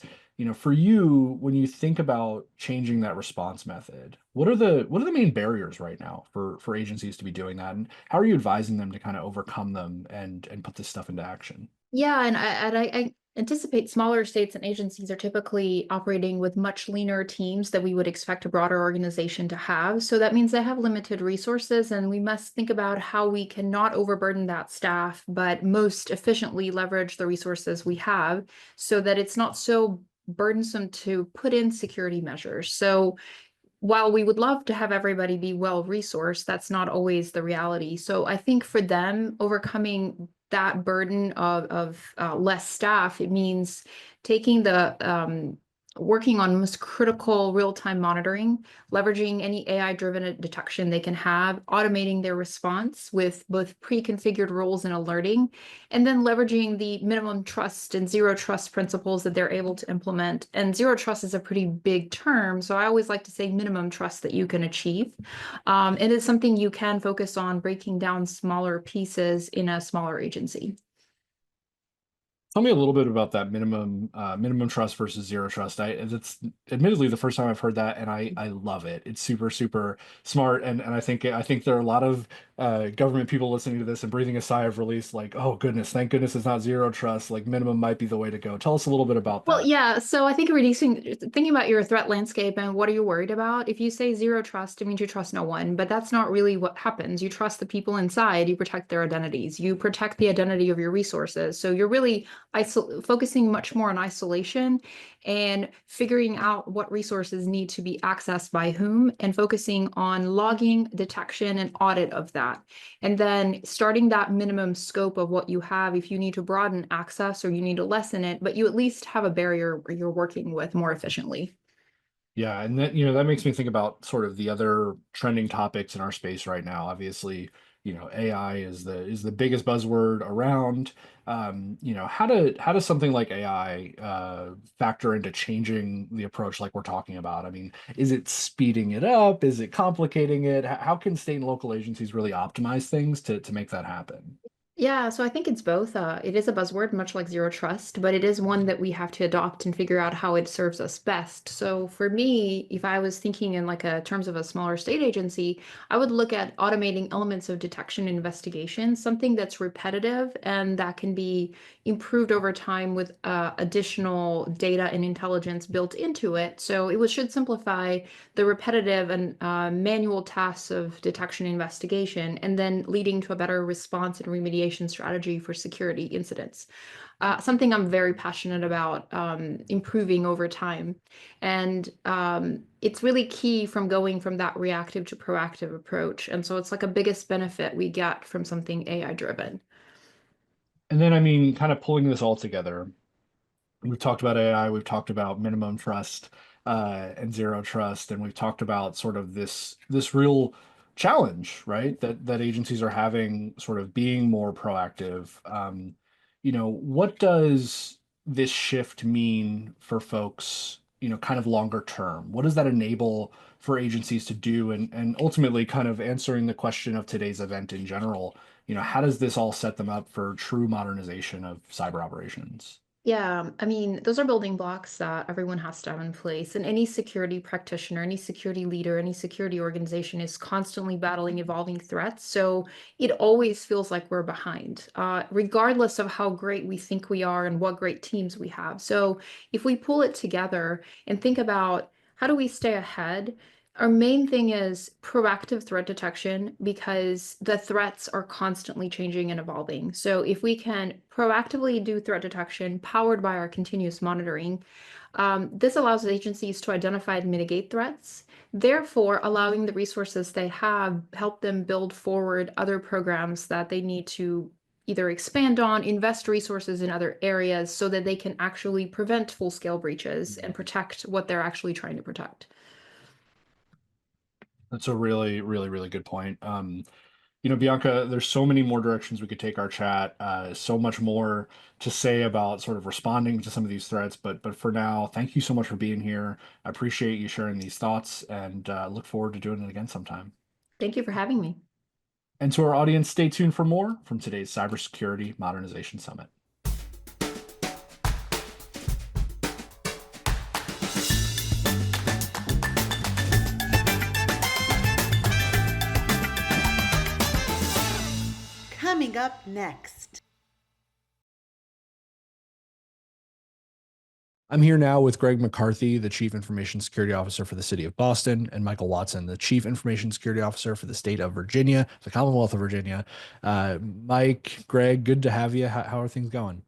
For you, when you think about changing that response method, what are the main barriers right now for agencies to be doing that, and how are you advising them to kind of overcome them and put this stuff into action? Yeah, and I anticipate smaller states and agencies are typically operating with much leaner teams that we would expect a broader organization to have. So that means they have limited resources, and we must think about how we can not overburden that staff, but most efficiently leverage the resources we have so that it's not so burdensome to put in security measures. So while we would love to have everybody be well resourced, that's not always the reality. So I think for them, overcoming that burden of less staff, it means taking the working on most critical real-time monitoring, leveraging any AI-driven detection they can have, automating their response with both pre-configured rules and alerting, and then leveraging the minimum trust and zero trust principles that they're able to implement. And zero trust is a pretty big term, so I always like to say minimum trust that you can achieve. It is something you can focus on breaking down smaller pieces in a smaller agency. Tell me a little bit about that minimum trust versus zero trust. It's admittedly the first time I've heard that, and I love it. It's super, super smart, and I think there are a lot of government people listening to this and breathing a sigh of relief, like, oh goodness, thank goodness it's not zero trust. Like, minimum might be the way to go. Tell us a little bit about Well, that. yeah. So I think thinking about your threat landscape and what are you worried about? If you say zero trust, it means you trust no one, but that's not really what happens. You trust the people inside, you protect their identities, you protect the identity of your resources. So you're really focusing much more on isolation and figuring out what resources need to be accessed by whom, and focusing on logging, detection, and audit of that. And then starting that minimum scope of what you have, if you need to broaden access or you need to lessen it, but you at least have a barrier where you're working with more efficiently. Yeah, and that makes me think about sort of the other trending topics in our space right now. Obviously, AI is the biggest buzzword around. How does something like AI factor into changing the approach like we're talking about? I mean, is it speeding it up? Is it complicating it? How can state and local agencies really optimize things to make that happen? Yeah, so I think it's both. It is a buzzword, much like zero trust, but it is one that we have to adopt and figure out how it serves us best. So for me, if I was thinking in like a terms of a smaller state agency, I would look at automating elements of detection and investigation, something that's repetitive and that can be improved over time with additional data and intelligence built into it. So should simplify the repetitive and manual tasks of detection and investigation, and then leading to a better response and remediation strategy for security incidents. Something I'm very passionate about improving over time. And it's really key from going from that reactive to proactive approach. And so it's like a biggest benefit we get from something AI driven. And then, I mean, kind of pulling this all together, we've talked about AI, we've talked about minimum trust and zero trust, and we've talked about sort of this real challenge, right? That agencies are having, sort of being more proactive. What does this shift mean for folks, kind of longer term? What does that enable for agencies to do? And ultimately, kind of answering the question of today's event in general, how does this all set them up for true modernization of cyber operations? Yeah, I mean, those are building blocks that everyone has to have in place. And any security practitioner, any security leader, any security organization is constantly battling evolving threats. So it always feels like we're behind, regardless of how great we think we are and what great teams we have. So if we pull it together and think about how do we stay ahead, our main thing is proactive threat detection because the threats are constantly changing and evolving. So if we can proactively do threat detection powered by our continuous monitoring, this allows agencies to identify and mitigate threats, therefore allowing the resources they have help them build forward other programs that they need to either expand on, invest resources in other areas so that they can actually prevent full-scale breaches and protect what they're actually trying to protect. That's a really, really, really good point. Bianca, there's so many more directions we could take our chat, so much more to say about sort of responding to some of these threats. But for now, thank you so much for being here. I appreciate you sharing these thoughts and look forward to doing it again sometime. Thank you for having me. And to our audience, stay tuned for more from today's Cybersecurity Modernization Summit. Coming up next. I'm here now with Greg McCarthy, the Chief Information Security Officer for the City of Boston, and Michael Watson, the Chief Information Security Officer for the State of Virginia, the Commonwealth of Virginia. Mike, Greg, good to have you. How are things going?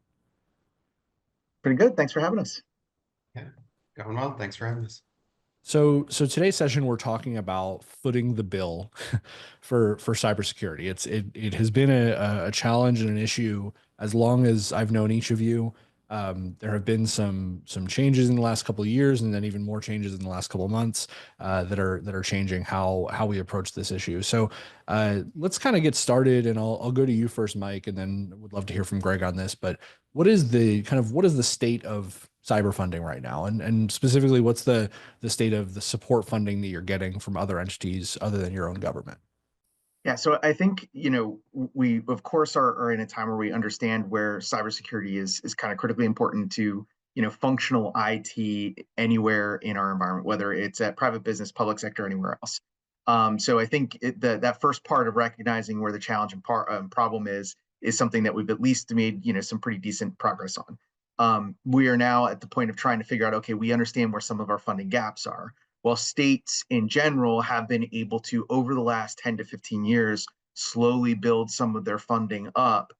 Pretty good. Thanks for having us. Yeah, going well. Thanks for having us. So today's session, we're talking about footing the bill for cybersecurity. It has been a challenge and an issue as long as I've known each of you. There have been some changes in the last couple of years, and then even more changes in the last couple of months that are changing how we approach this issue. So let's kind of get started, and I'll go to you first, Mike, and then would love to hear from Greg on this. But what is the state of cyber funding right now, and specifically, what's the state of the support funding that you're getting from other entities other than your own government? Yeah, so I think, we of course are in a time where we understand where cybersecurity is kind of critically important to, functional IT anywhere in our environment, whether it's at private business, public sector, anywhere else. So I think that first part of recognizing where the challenge and problem is something that we've at least made, some pretty decent progress on. We are now at the point of trying to figure out, okay, we understand where some of our funding gaps are. While states in general have been able to, over the last 10 to 15 years, slowly build some of their funding up,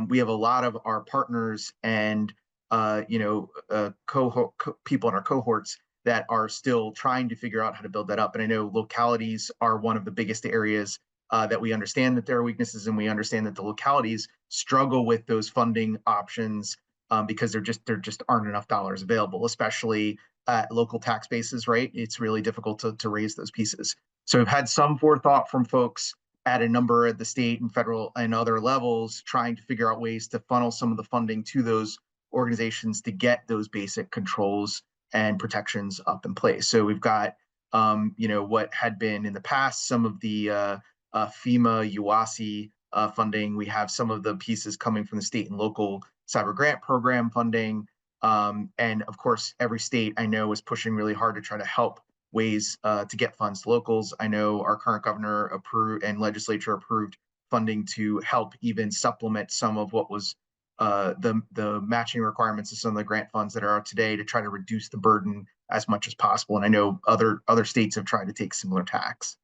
we have a lot of our partners and people in our cohorts that are still trying to figure out how to build that up. And I know localities are one of the biggest areas that we understand that there are weaknesses, and we understand that the localities struggle with those funding options because there just aren't enough dollars available, especially at local tax bases, right? It's really difficult to raise those pieces. So we've had some forethought from folks at a number at the state and federal and other levels, trying to figure out ways to funnel some of the funding to those organizations to get those basic controls and protections up in place. So we've got, what had been in the past, some of the FEMA, UASI funding. We have some of the pieces coming from the state and local cyber grant program funding. And of course, every state I know is pushing really hard to try to help ways to get funds to locals. I know our current governor approved and legislature approved funding to help even supplement some of what was the matching requirements of some of the grant funds that are out today to try to reduce the burden as much as possible. And I know other states have tried to take similar tacks.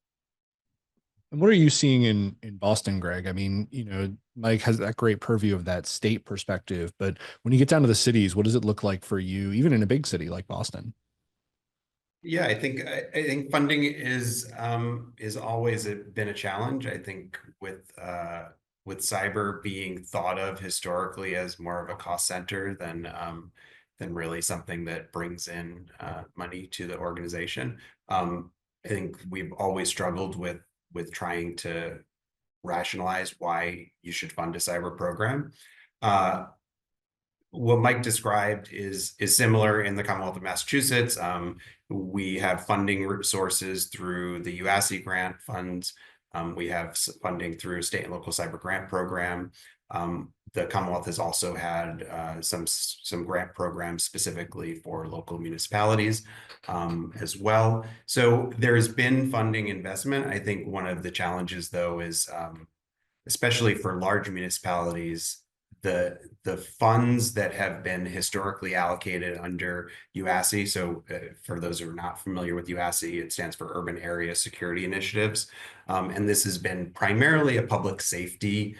And what are you seeing in Boston, Greg? I mean, Mike has that great purview of that state perspective, but when you get down to the cities, what does it look like for you, even in a big city like Boston? Yeah, I think funding is always been a challenge. I think with cyber being thought of historically as more of a cost center than really something that brings in money to the organization. I think we've always struggled with trying to rationalize why you should fund a cyber program. What Mike described is similar in the Commonwealth of Massachusetts. We have funding resources through the UASI grant funds. We have funding through state and local cyber grant program. The Commonwealth has also had some grant programs specifically for local municipalities as well. So there's been funding investment. I think one of the challenges, though, is especially for large municipalities, the funds that have been historically allocated under UASI. So for those who are not familiar with UASI, it stands for Urban Area Security Initiatives. And this has been primarily a public safety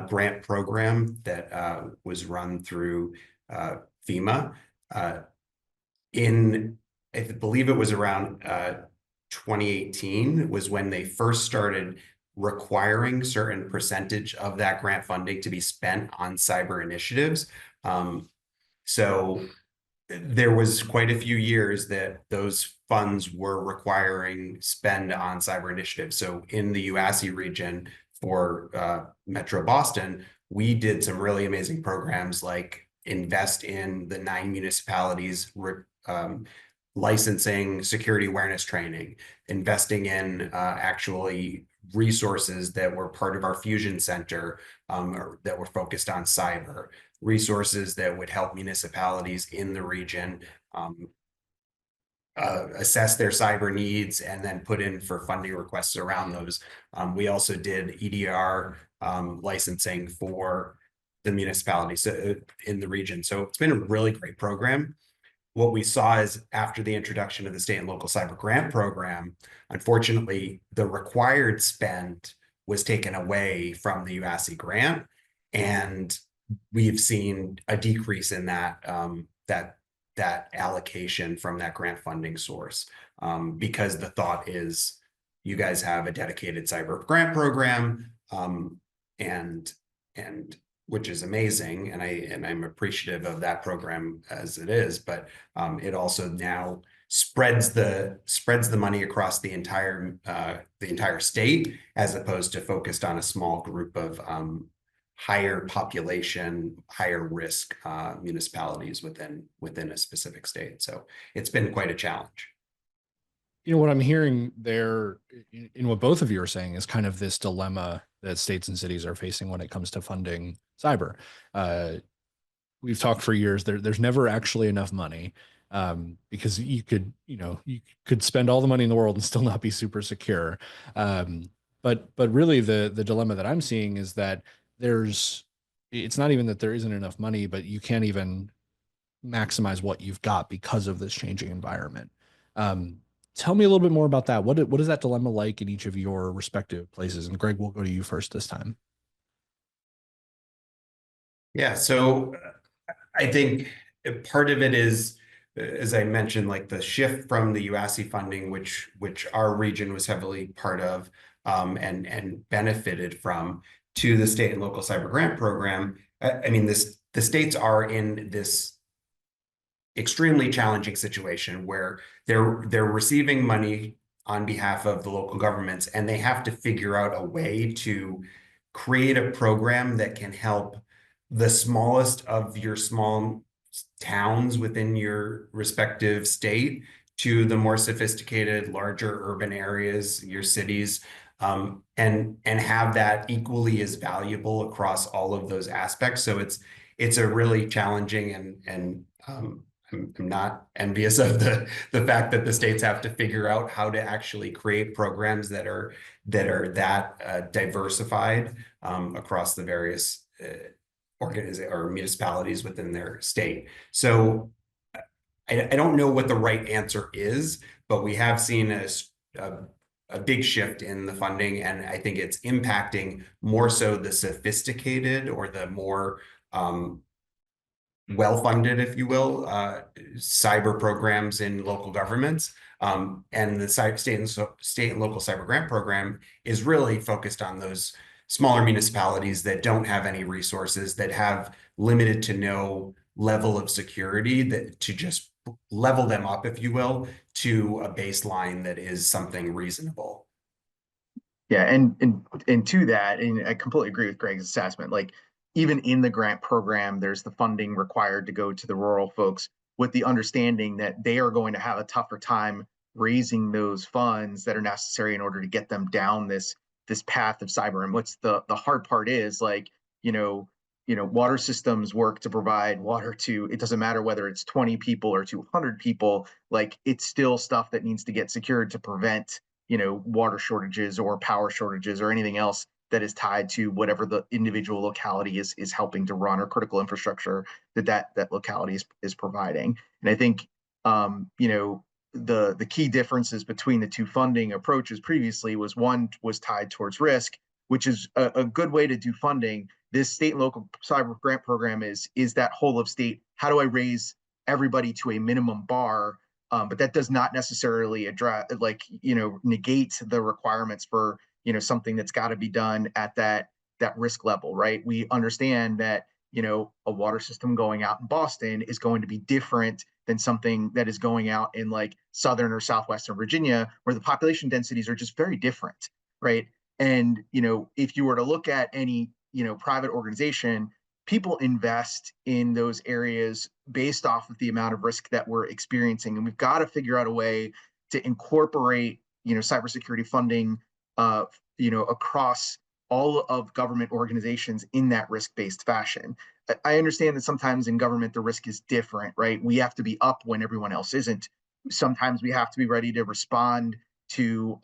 grant program that was run through FEMA. I believe it was around 2018 was when they first started requiring certain percentage of that grant funding to be spent on cyber initiatives. So there was quite a few years that those funds were requiring spend on cyber initiatives. So in the UASI region for Metro Boston, we did some really amazing programs like invest in the 9 municipalities licensing security awareness training, investing in actually resources that were part of our fusion center that were focused on cyber, resources that would help municipalities in the region assess their cyber needs and then put in for funding requests around those. We also did EDR licensing for the municipalities in the region. So it's been a really great program. What we saw is after the introduction of the state and local cyber grant program, unfortunately, the required spend was taken away from the UASI grant, and we've seen a decrease in that allocation from that grant funding source because the thought is you guys have a dedicated cyber grant program and which is amazing, and I'm appreciative of that program as it is, but it also now spreads the money across the entire state as opposed to focused on a small group of higher population, higher risk municipalities within a specific state. So it's been quite a challenge. What I'm hearing there in what both of you are saying is kind of this dilemma that states and cities are facing when it comes to funding cyber. We've talked for years, there's never actually enough money because you could spend all the money in the world and still not be super secure. But really the dilemma that I'm seeing is that it's not even that there isn't enough money, but you can't even maximize what you've got because of this changing environment. Tell me a little bit more about that. What is that dilemma like in each of your respective places? And Greg, we'll go to you first this time. Yeah, so I think part of it is, as I mentioned, like the shift from the UASI funding, which our region was heavily part of and benefited from, to the state and local cyber grant program. I mean, the states are in this extremely challenging situation where they're receiving money on behalf of the local governments, and they have to figure out a way to create a program that can help the smallest of your small towns within your respective state to the more sophisticated, larger urban areas, your cities, and have that equally as valuable across all of those aspects. So it's a really challenging and I'm not envious of the fact that the states have to figure out how to actually create programs that are diversified across the various organizations or municipalities within their state. So I don't know what the right answer is, but we have seen a big shift in the funding, and I think it's impacting more so the sophisticated or the more well-funded, if you will, cyber programs in local governments. And the state and local cyber grant program is really focused on those smaller municipalities that don't have any resources, that have limited to no level of security, that to just level them up, if you will, to a baseline that is something reasonable. Yeah, and to that, and I completely agree with Greg's assessment. Like, even in the grant program, there's the funding required to go to the rural folks with the understanding that they are going to have a tougher time raising those funds that are necessary in order to get them down this path of cyber. And what's the hard part is, like, water systems work to provide water to, it doesn't matter whether it's 20 people or 200 people, like, it's still stuff that needs to get secured to prevent water shortages or power shortages or anything else that is tied to whatever the individual locality is helping to run, or critical infrastructure that locality is providing. And I think the key differences between the two funding approaches previously was, one was tied towards risk, which is a good way to do funding. This state and local cyber grant program is that whole of state, how do I raise everybody to a minimum bar? But that does not necessarily address, negate the requirements for, something that's got to be done at that risk level, right? We understand that, a water system going out in Boston is going to be different than something that is going out in like Southern or Southwestern Virginia, where the population densities are just very different, right? And, if you were to look at any, private organization, people invest in those areas based off of the amount of risk that we're experiencing. And we've got to figure out a way to incorporate, cybersecurity funding, across all of government organizations in that risk-based fashion. I understand that sometimes in government, the risk is different, right? We have to be up when everyone else isn't. Sometimes we have to be ready to respond to,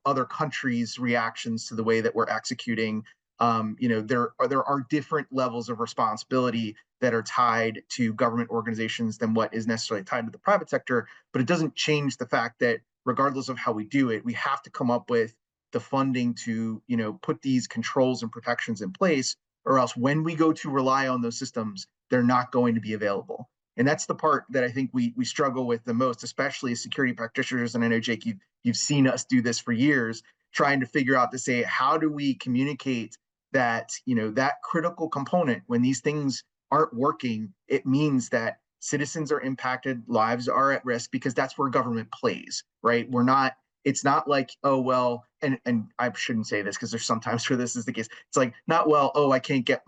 other countries' reactions to the way that we're executing. There are different levels of responsibility that are tied to government organizations than what is necessarily tied to the private sector, but it doesn't change the fact that regardless of how we do it, we have to come up with the funding to, put these controls and protections in place, or else when we go to rely on those systems, they're not going to be available. And that's the part that I think we struggle with the most, especially as security practitioners. And I know, Jake, you've seen us do this for years, trying to figure out to say, how do we communicate that, that critical component, when these things aren't working, it means that citizens are impacted, lives are at risk, because that's where government plays, right? It's not like, oh, well, and I shouldn't say this because there's sometimes where this is the case. It's like, not, well, oh, I can't get,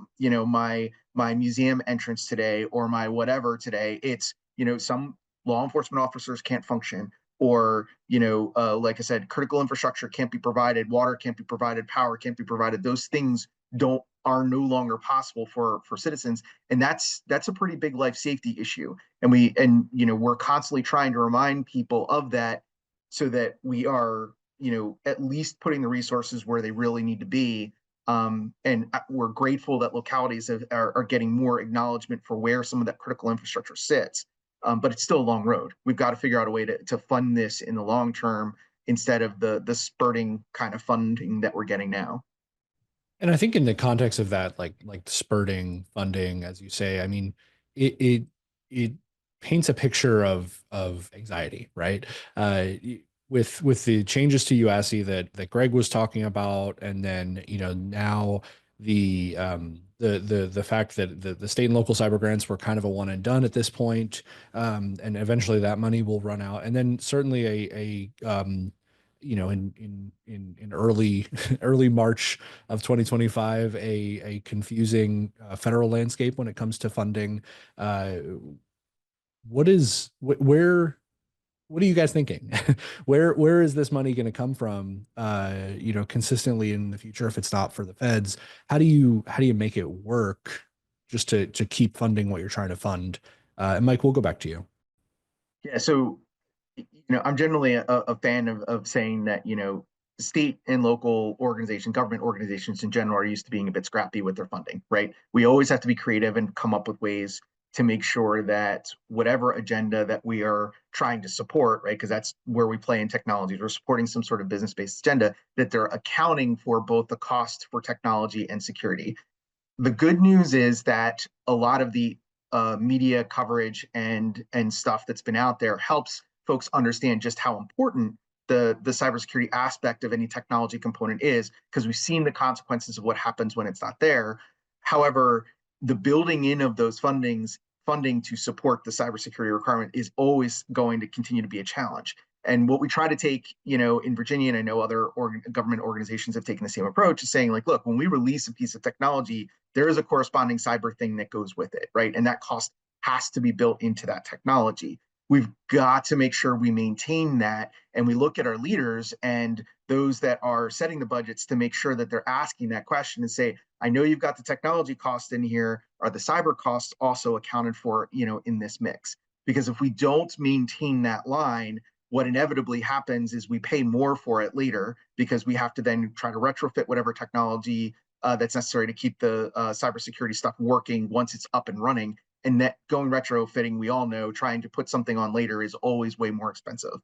my museum entrance today or my whatever today. It's, some law enforcement officers can't function, or, like I said, critical infrastructure can't be provided, water can't be provided, power can't be provided. Those things are no longer possible for citizens. And that's a pretty big life safety issue. And we're constantly trying to remind people of that, so that we are, at least putting the resources where they really need to be. And we're grateful that localities are getting more acknowledgement for where some of that critical infrastructure sits. But it's still a long road. We've got to figure out a way to fund this in the long term, instead of the spurting kind of funding that we're getting now. And I think in the context of that, like spurting funding, as you say, I mean, it paints a picture of anxiety, right? With the changes to UASI that Greg was talking about, and then now the the fact that the state and local cyber grants were kind of a one and done at this point, and eventually that money will run out, and then certainly in early early March of 2025, a confusing federal landscape when it comes to funding. What are you guys thinking? Where is this money going to come from? Consistently in the future, if it's not for the feds, how do you make it work just to keep funding what you're trying to fund? And Mike, we'll go back to you. Yeah, so I'm generally a fan of saying that, state and local government organizations in general are used to being a bit scrappy with their funding, right? We always have to be creative and come up with ways to make sure that whatever agenda that we are trying to support, right? Because that's where we play in technology. We're supporting some sort of business-based agenda, that they're accounting for both the cost for technology and security. The good news is that a lot of the media coverage and stuff that's been out there helps folks understand just how important the cybersecurity aspect of any technology component is, because we've seen the consequences of what happens when it's not there. However, the building in of those funding to support the cybersecurity requirement is always going to continue to be a challenge. And what we try to take, in Virginia, and I know other government organizations have taken the same approach, is saying, like, look, when we release a piece of technology, there is a corresponding cyber thing that goes with it, right? And that cost has to be built into that technology. We've got to make sure we maintain that, and we look at our leaders and those that are setting the budgets to make sure that they're asking that question and say, I know you've got the technology cost in here. Are the cyber costs also accounted for, in this mix? Because if we don't maintain that line, what inevitably happens is we pay more for it later, because we have to then try to retrofit whatever technology that's necessary to keep the cybersecurity stuff working once it's up and running. And that going retrofitting, we all know, trying to put something on later is always way more expensive.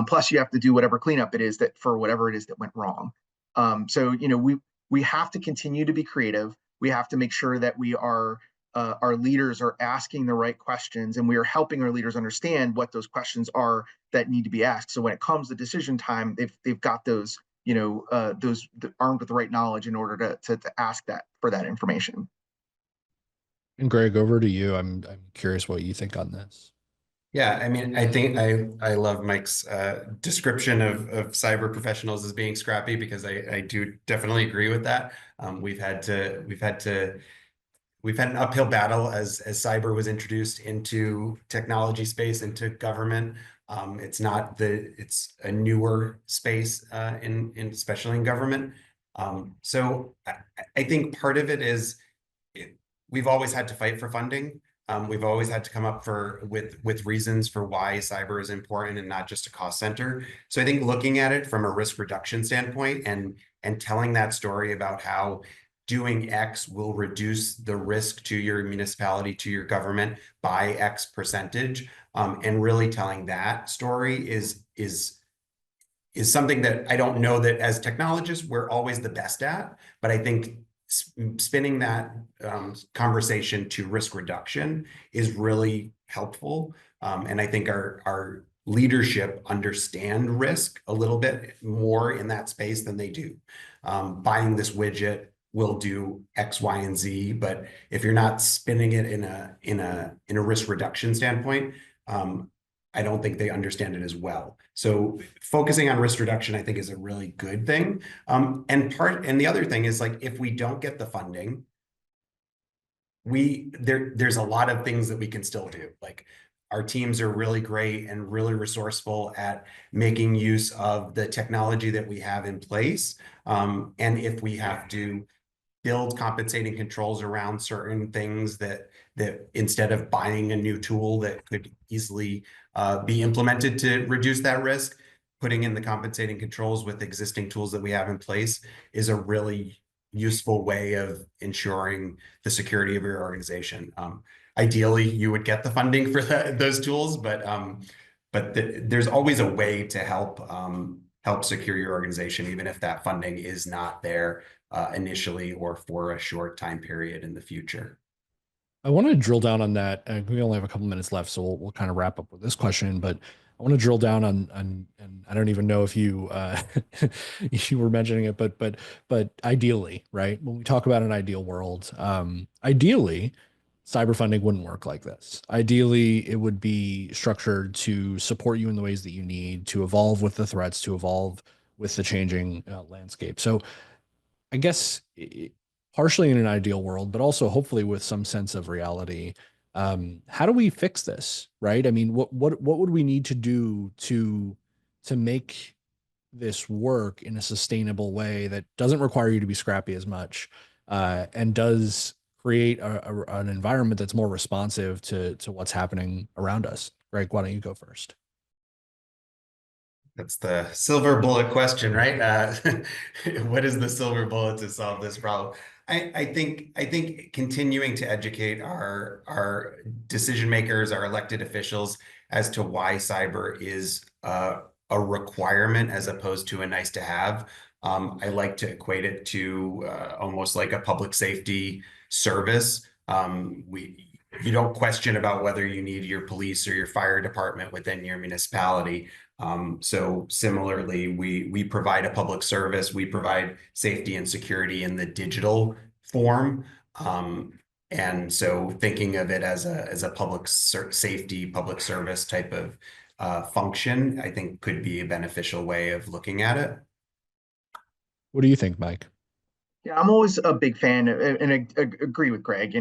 Plus, you have to do whatever cleanup it is that for whatever it is that went wrong. So we have to continue to be creative. We have to make sure that our leaders are asking the right questions, and we are helping our leaders understand what those questions are that need to be asked. So when it comes to decision time, they've got those armed with the right knowledge in order to ask that for that information. And Greg, over to you. I'm curious what you think on this. Yeah, I mean, I think I love Mike's description of cyber professionals as being scrappy, because I do definitely agree with that. We've had an uphill battle as cyber was introduced into technology space, into government. It's a newer space especially in government. So I think part of it is we've always had to fight for funding. We've always had to come up with reasons for why cyber is important and not just a cost center. So I think looking at it from a risk reduction standpoint and telling that story about how doing X will reduce the risk to your municipality, to your government by X percentage, and really telling that story is something that I don't know that as technologists we're always the best at, but I think spinning that conversation to risk reduction is really helpful. And I think our leadership understand risk a little bit more in that space than they do. Buying this widget will do X, Y, and Z, but if you're not spinning it in a risk reduction standpoint, I don't think they understand it as well. So focusing on risk reduction, I think, is a really good thing. And the other thing is, like, if we don't get the funding, there's a lot of things that we can still do. Like, our teams are really great and really resourceful at making use of the technology that we have in place. And if we have to build compensating controls around certain things that instead of buying a new tool that could easily be implemented to reduce that risk, putting in the compensating controls with existing tools that we have in place is a really useful way of ensuring the security of your organization. Ideally, you would get the funding for those tools, but there's always a way to help secure your organization, even if that funding is not there initially or for a short time period in the future. I want to drill down on that. We only have a couple minutes left, so we'll kind of wrap up with this question. But I I want to drill down and I don't even know if you you were mentioning it, but ideally, right? When we talk about an ideal world, ideally, cyber funding wouldn't work like this. Ideally, it would be structured to support you in the ways that you need to evolve with the threats, to evolve with the changing landscape. So I guess partially in an ideal world, but also hopefully with some sense of reality. How do we fix this, right? I mean, what would we need to do to make this work in a sustainable way that doesn't require you to be scrappy as much, and does create an environment that's more responsive to what's happening around us? Greg, why don't you go first? That's the silver bullet question, right? What is the silver bullet to solve this problem? I think continuing to educate our decision makers, our elected officials, as to why cyber is a requirement as opposed to a nice to have. I like to equate it to almost like a public safety service. You don't question about whether you need your police or your fire department within your municipality. So similarly, we provide a public service, we provide safety and security in the digital form. And so thinking of it as a public safety, public service type of function, I think could be a beneficial way of looking at it. What do you think, Mike? Yeah, I'm always a big fan and I agree with Greg.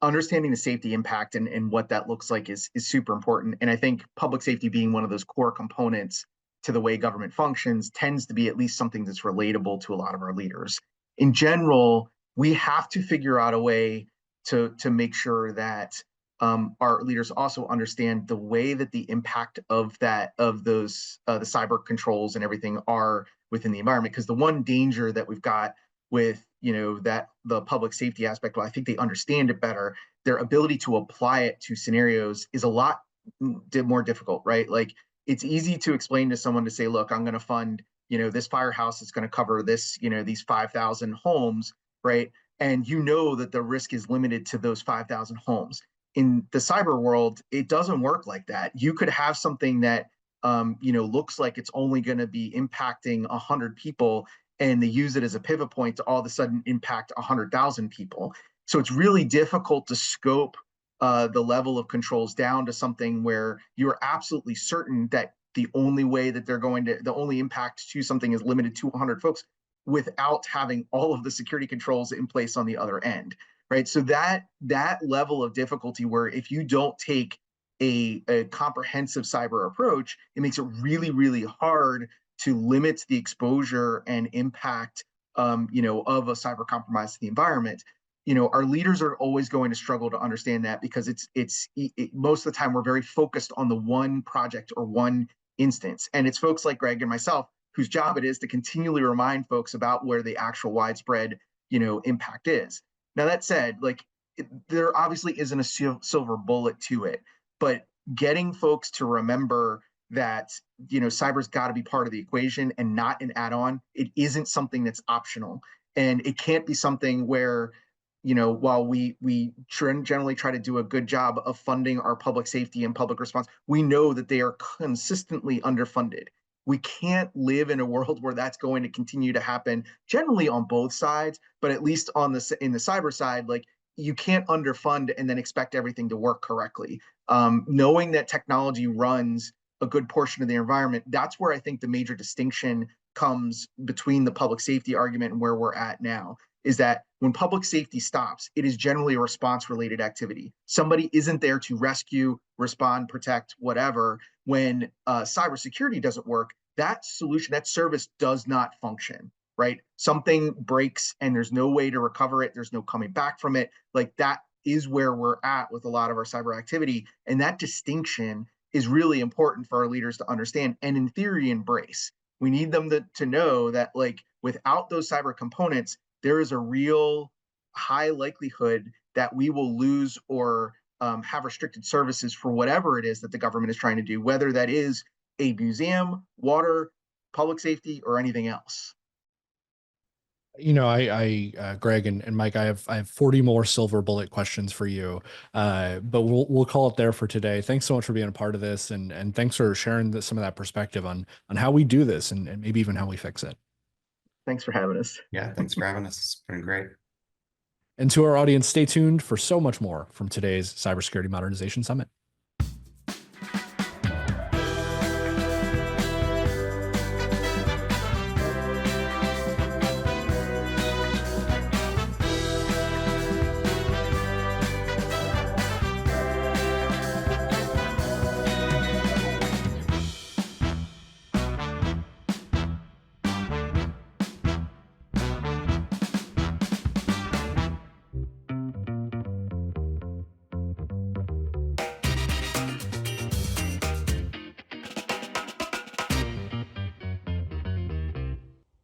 Understanding the safety impact and what that looks like is super important. And I think public safety being one of those core components to the way government functions tends to be at least something that's relatable to a lot of our leaders. In general, we have to figure out a way to make sure that our leaders also understand the way that the impact of those the cyber controls and everything are within the environment. Because the one danger that we've got with that the public safety aspect, well, I think they understand it better. Their ability to apply it to scenarios is a lot more difficult, right? Like it's easy to explain to someone to say, look, I'm going to fund this firehouse is going to cover this these 5,000 homes, right? And that the risk is limited to those 5,000 homes. In the cyber world, it doesn't work like that. You could have something that looks like it's only going to be impacting 100 people, and they use it as a pivot point to all of a sudden impact 100,000 people. So it's really difficult to scope the level of controls down to something where you're absolutely certain that the only impact to something is limited to 100 folks without having all of the security controls in place on the other end, right? So that level of difficulty where if you don't take a comprehensive cyber approach, it makes it really, really hard to limit the exposure and impact, of a cyber compromise to the environment. Our leaders are always going to struggle to understand that because it's most of the time we're very focused on the one project or one instance, and it's folks like Greg and myself whose job it is to continually remind folks about where the actual widespread, impact is. Now that said, there obviously isn't a silver bullet to it, but getting folks to remember that cyber's got to be part of the equation and not an add-on. It isn't something that's optional, and it can't be something where while we generally try to do a good job of funding our public safety and public response, we know that they are consistently underfunded. We can't live in a world where that's going to continue to happen generally on both sides, but at least in the cyber side, you can't underfund and then expect everything to work correctly. Knowing that technology runs a good portion of the environment, that's where I think the major distinction comes between the public safety argument and where we're at now, is that when public safety stops, it is generally a response-related activity. Somebody isn't there to rescue, respond, protect, whatever. When cybersecurity doesn't work, that solution, that service does not function, right? Something breaks and there's no way to recover it. There's no coming back from it. That is where we're at with a lot of our cyber activity. And that distinction is really important for our leaders to understand and in theory embrace. We need them to know that without those cyber components, there is a real high likelihood that we will lose or have restricted services for whatever it is that the government is trying to do, whether that is a museum, water, public safety, or anything else. Greg and Mike, I have 40 more silver bullet questions for you, but we'll call it there for today. Thanks so much for being a part of this, and thanks for sharing some of that perspective on how we do this and maybe even how we fix it. Thanks for having us. Yeah, thanks for having us. It's been great. And to our audience, stay tuned for so much more from today's Cybersecurity Modernization Summit.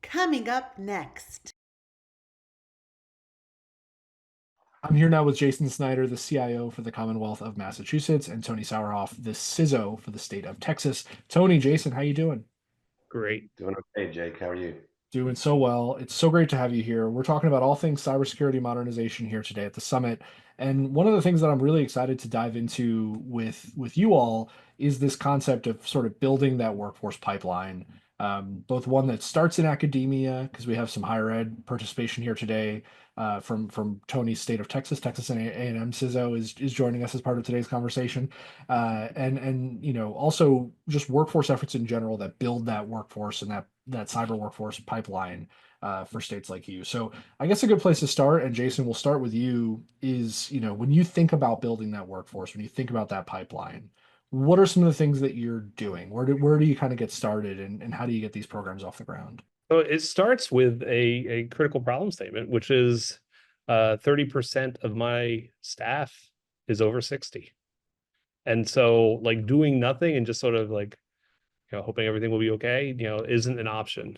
Coming up next. I'm here now with Jason Snyder, the CIO for the Commonwealth of Massachusetts, and Tony Sauerhoff, the CISO for the state of Texas. Tony, Jason, how you doing? Great. Doing okay, Jake. How are you? Doing so well. It's so great to have you here. We're talking about all things cybersecurity modernization here today at the summit. And one of the things that I'm really excited to dive into with you all is this concept of sort of building that workforce pipeline, both one that starts in academia, because we have some higher ed participation here today, from Tony's state of Texas. Texas and A&M CISO is joining us as part of today's conversation, and also just workforce efforts in general that build that workforce and that cyber workforce pipeline for states like you. So I guess a good place to start, and Jason, we'll start with you, is when you think about building that workforce, when you think about that pipeline, what are some of the things that you're doing? Where do you kind of get started, and how do you get these programs off the ground? So it starts with a critical problem statement, which is 30% of my staff is over 60. And so like doing nothing and just sort of like, hoping everything will be okay, isn't an option.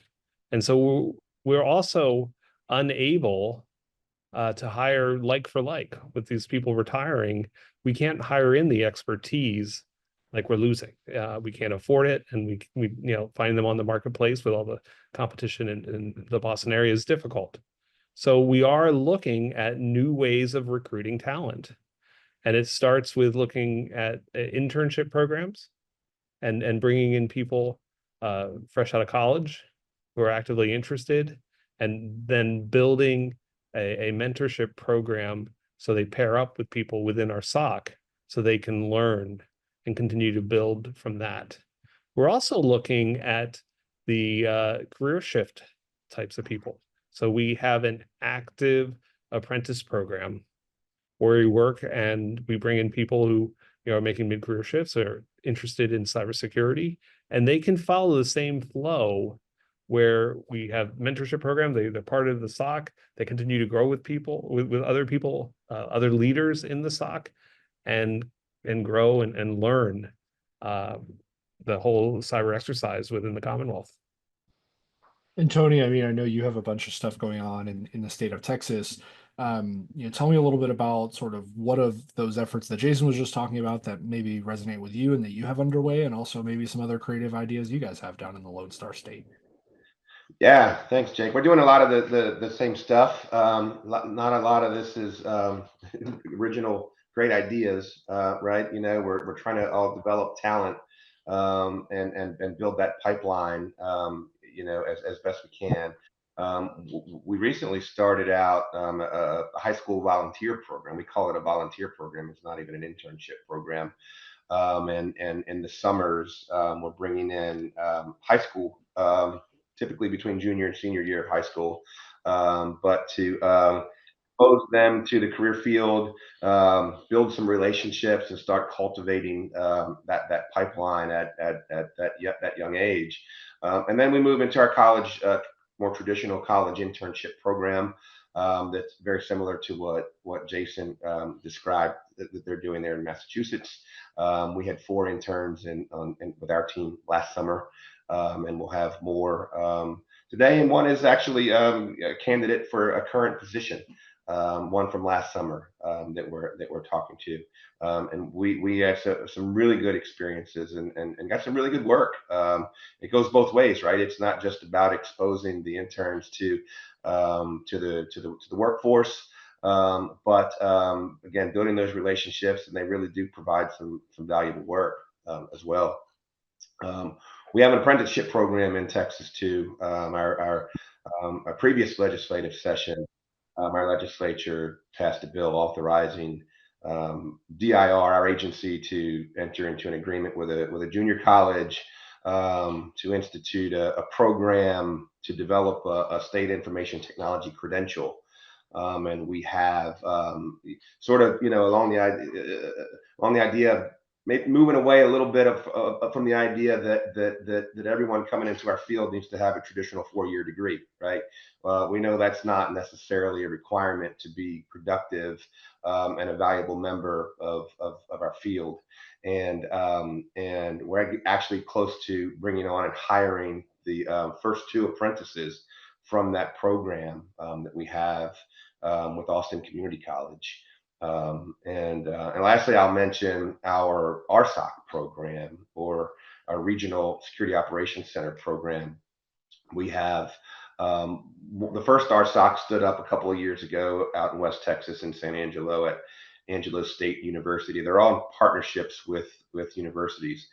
And so we're also unable to hire like for like with these people retiring. We can't hire in the expertise like we're losing. We can't afford it, and we find them on the marketplace with all the competition in the Boston area is difficult. So we are looking at new ways of recruiting talent, and it starts with looking at internship programs and bringing in people fresh out of college who are actively interested, and then building a mentorship program so they pair up with people within our SOC so they can learn and continue to build from that. We're also looking at the career shift types of people. So we have an active apprentice program where we work and we bring in people who are making mid-career shifts or are interested in cybersecurity, and they can follow the same flow where we have mentorship program. They're part of the SOC. They continue to grow with people, with other people, other leaders in the SOC, and grow and learn the whole cyber exercise within the Commonwealth. And Tony, I mean, I know you have a bunch of stuff going on in the state of Texas. Tell me a little bit about sort of what of those efforts that Jason was just talking about that maybe resonate with you and that you have underway, and also maybe some other creative ideas you guys have down in the Lodestar State. Yeah, thanks, Jake. We're doing a lot of the same stuff. Not a lot of this is original great ideas, right? We're trying to all develop talent and build that pipeline, as best we can. We recently started out a high school volunteer program. We call it a volunteer program. It's not even an internship program. And in the summers, we're bringing in high school, typically between junior and senior year of high school, but to expose them to the career field, build some relationships, and start cultivating that pipeline at that young age. And then we move into our college, more traditional college internship program. That's very similar to what Jason described that they're doing there in Massachusetts. We had 4 interns with our team last summer, and we'll have more today. And one is actually a candidate for a current position, one from last summer that we're talking to. And we have some really good experiences and got some really good work. It goes both ways, right? It's not just about exposing the interns to to the workforce. Again, building those relationships, and they really do provide some valuable work as well. We have an apprenticeship program in Texas too. Our previous legislative session, our legislature passed a bill authorizing DIR, our agency, to enter into an agreement with a junior college to institute a program to develop a state information technology credential. And we have sort of, along the idea of moving away a little bit from the idea that everyone coming into our field needs to have a traditional 4-year degree, right? We know that's not necessarily a requirement to be productive and a valuable member of our field. And we're actually close to bringing on and hiring the first 2 apprentices from that program that we have with Austin Community College. And lastly, I'll mention our RSOC program, or our Regional Security Operations Center program. We have the first RSOC stood up a couple of years ago out in West Texas in San Angelo at Angelo State University. They're all in partnerships with universities.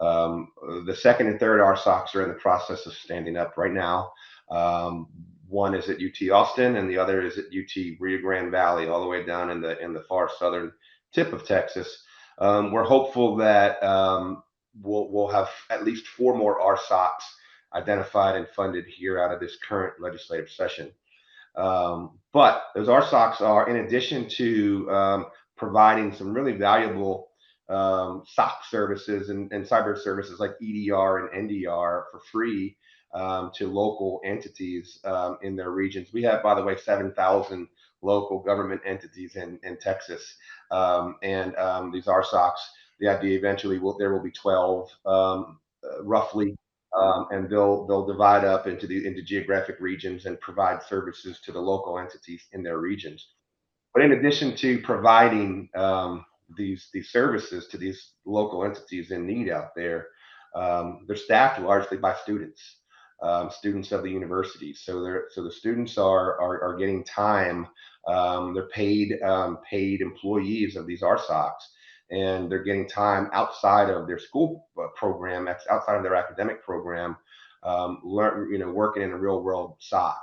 The second and third RSOCs are in the process of standing up right now. One is at UT Austin, and the other is at UT Rio Grande Valley, all the way down in the far southern tip of Texas. We're hopeful that we'll have at least 4 more RSOCs identified and funded here out of this current legislative session. But those RSOCs are, in addition to providing some really valuable SOC services and cyber services like EDR and NDR for free to local entities in their regions. We have, by the way, 7,000 local government entities in Texas. These RSOCs, the idea eventually there will be 12 roughly, and they'll divide up into geographic regions and provide services to the local entities in their regions. But in addition to providing these services to these local entities in need out there, they're staffed largely by students of the university. So the students are getting time. They're paid employees of these RSOCs, and they're getting time outside of their school program, outside of their academic program, working in a real world SOC.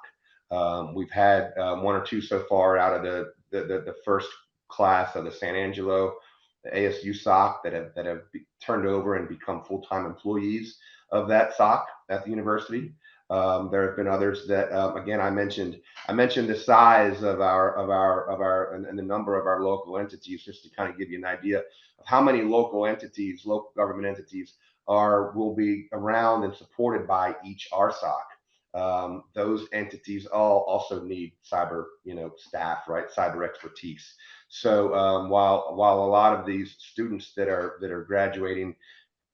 We've had 1 or 2 so far out of the first class of the San Angelo, the ASU SOC, that have turned over and become full-time employees of that SOC at the university. There have been others that, again, I mentioned the size of our and the number of our local entities, just to kind of give you an idea of how many local government entities will be around and supported by each RSOC. Those entities all also need cyber, staff, right? Cyber expertise. So while a lot of these students that are graduating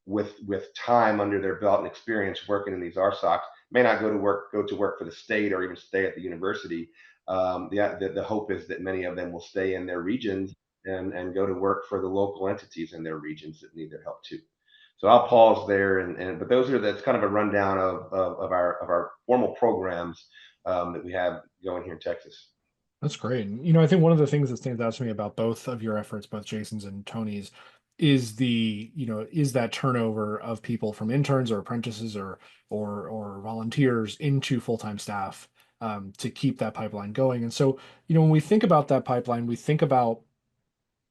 with time under their belt and experience working in these RSOCs may not go to work for the state or even stay at the university, the hope is that many of them will stay in their regions and go to work for the local entities in their regions that need their help too. So I'll pause there, but that's kind of a rundown of our formal programs that we have going here in Texas. That's great. I think one of the things that stands out to me about both of your efforts, both Jason's and Tony's, is that turnover of people from interns or apprentices or volunteers into full-time staff to keep that pipeline going. And so, when we think about that pipeline, we think about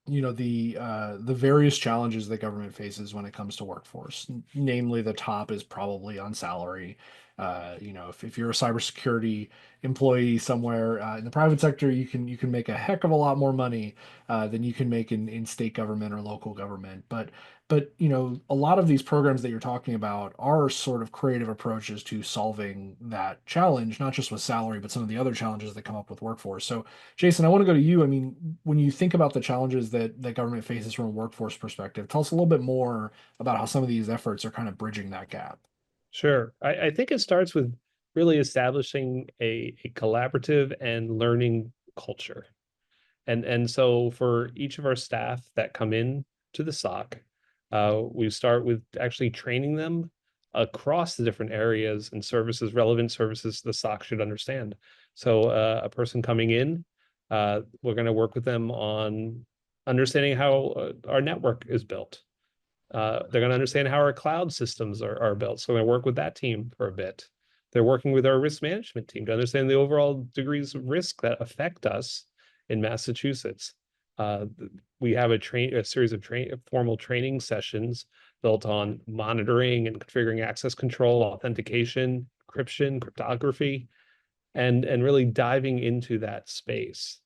the various challenges that government faces when it comes to workforce. Namely, the top is probably on salary. If you're a cybersecurity employee somewhere in the private sector, you can make a heck of a lot more money than you can make in state government or local government. But a lot of these programs that you're talking about are sort of creative approaches to solving that challenge, not just with salary, but some of the other challenges that come up with workforce. So, Jason, I want to go to you. I mean, when you think about the challenges that government faces from a workforce perspective, tell us a little bit more about how some of these efforts are kind of bridging that gap. Sure. I think it starts with really establishing a collaborative and learning culture. And so for each of our staff that come in to the SOC, we start with actually training them across the different areas and services, relevant services the SOC should understand. So a person coming in, we're going to work with them on understanding how our network is built. They're going to understand how our cloud systems are built. So we're going to work with that team for a bit. They're working with our risk management team to understand the overall degrees of risk that affect us in Massachusetts. We have a series of formal training sessions built on monitoring and configuring access control, authentication, encryption, cryptography, and really diving into that space.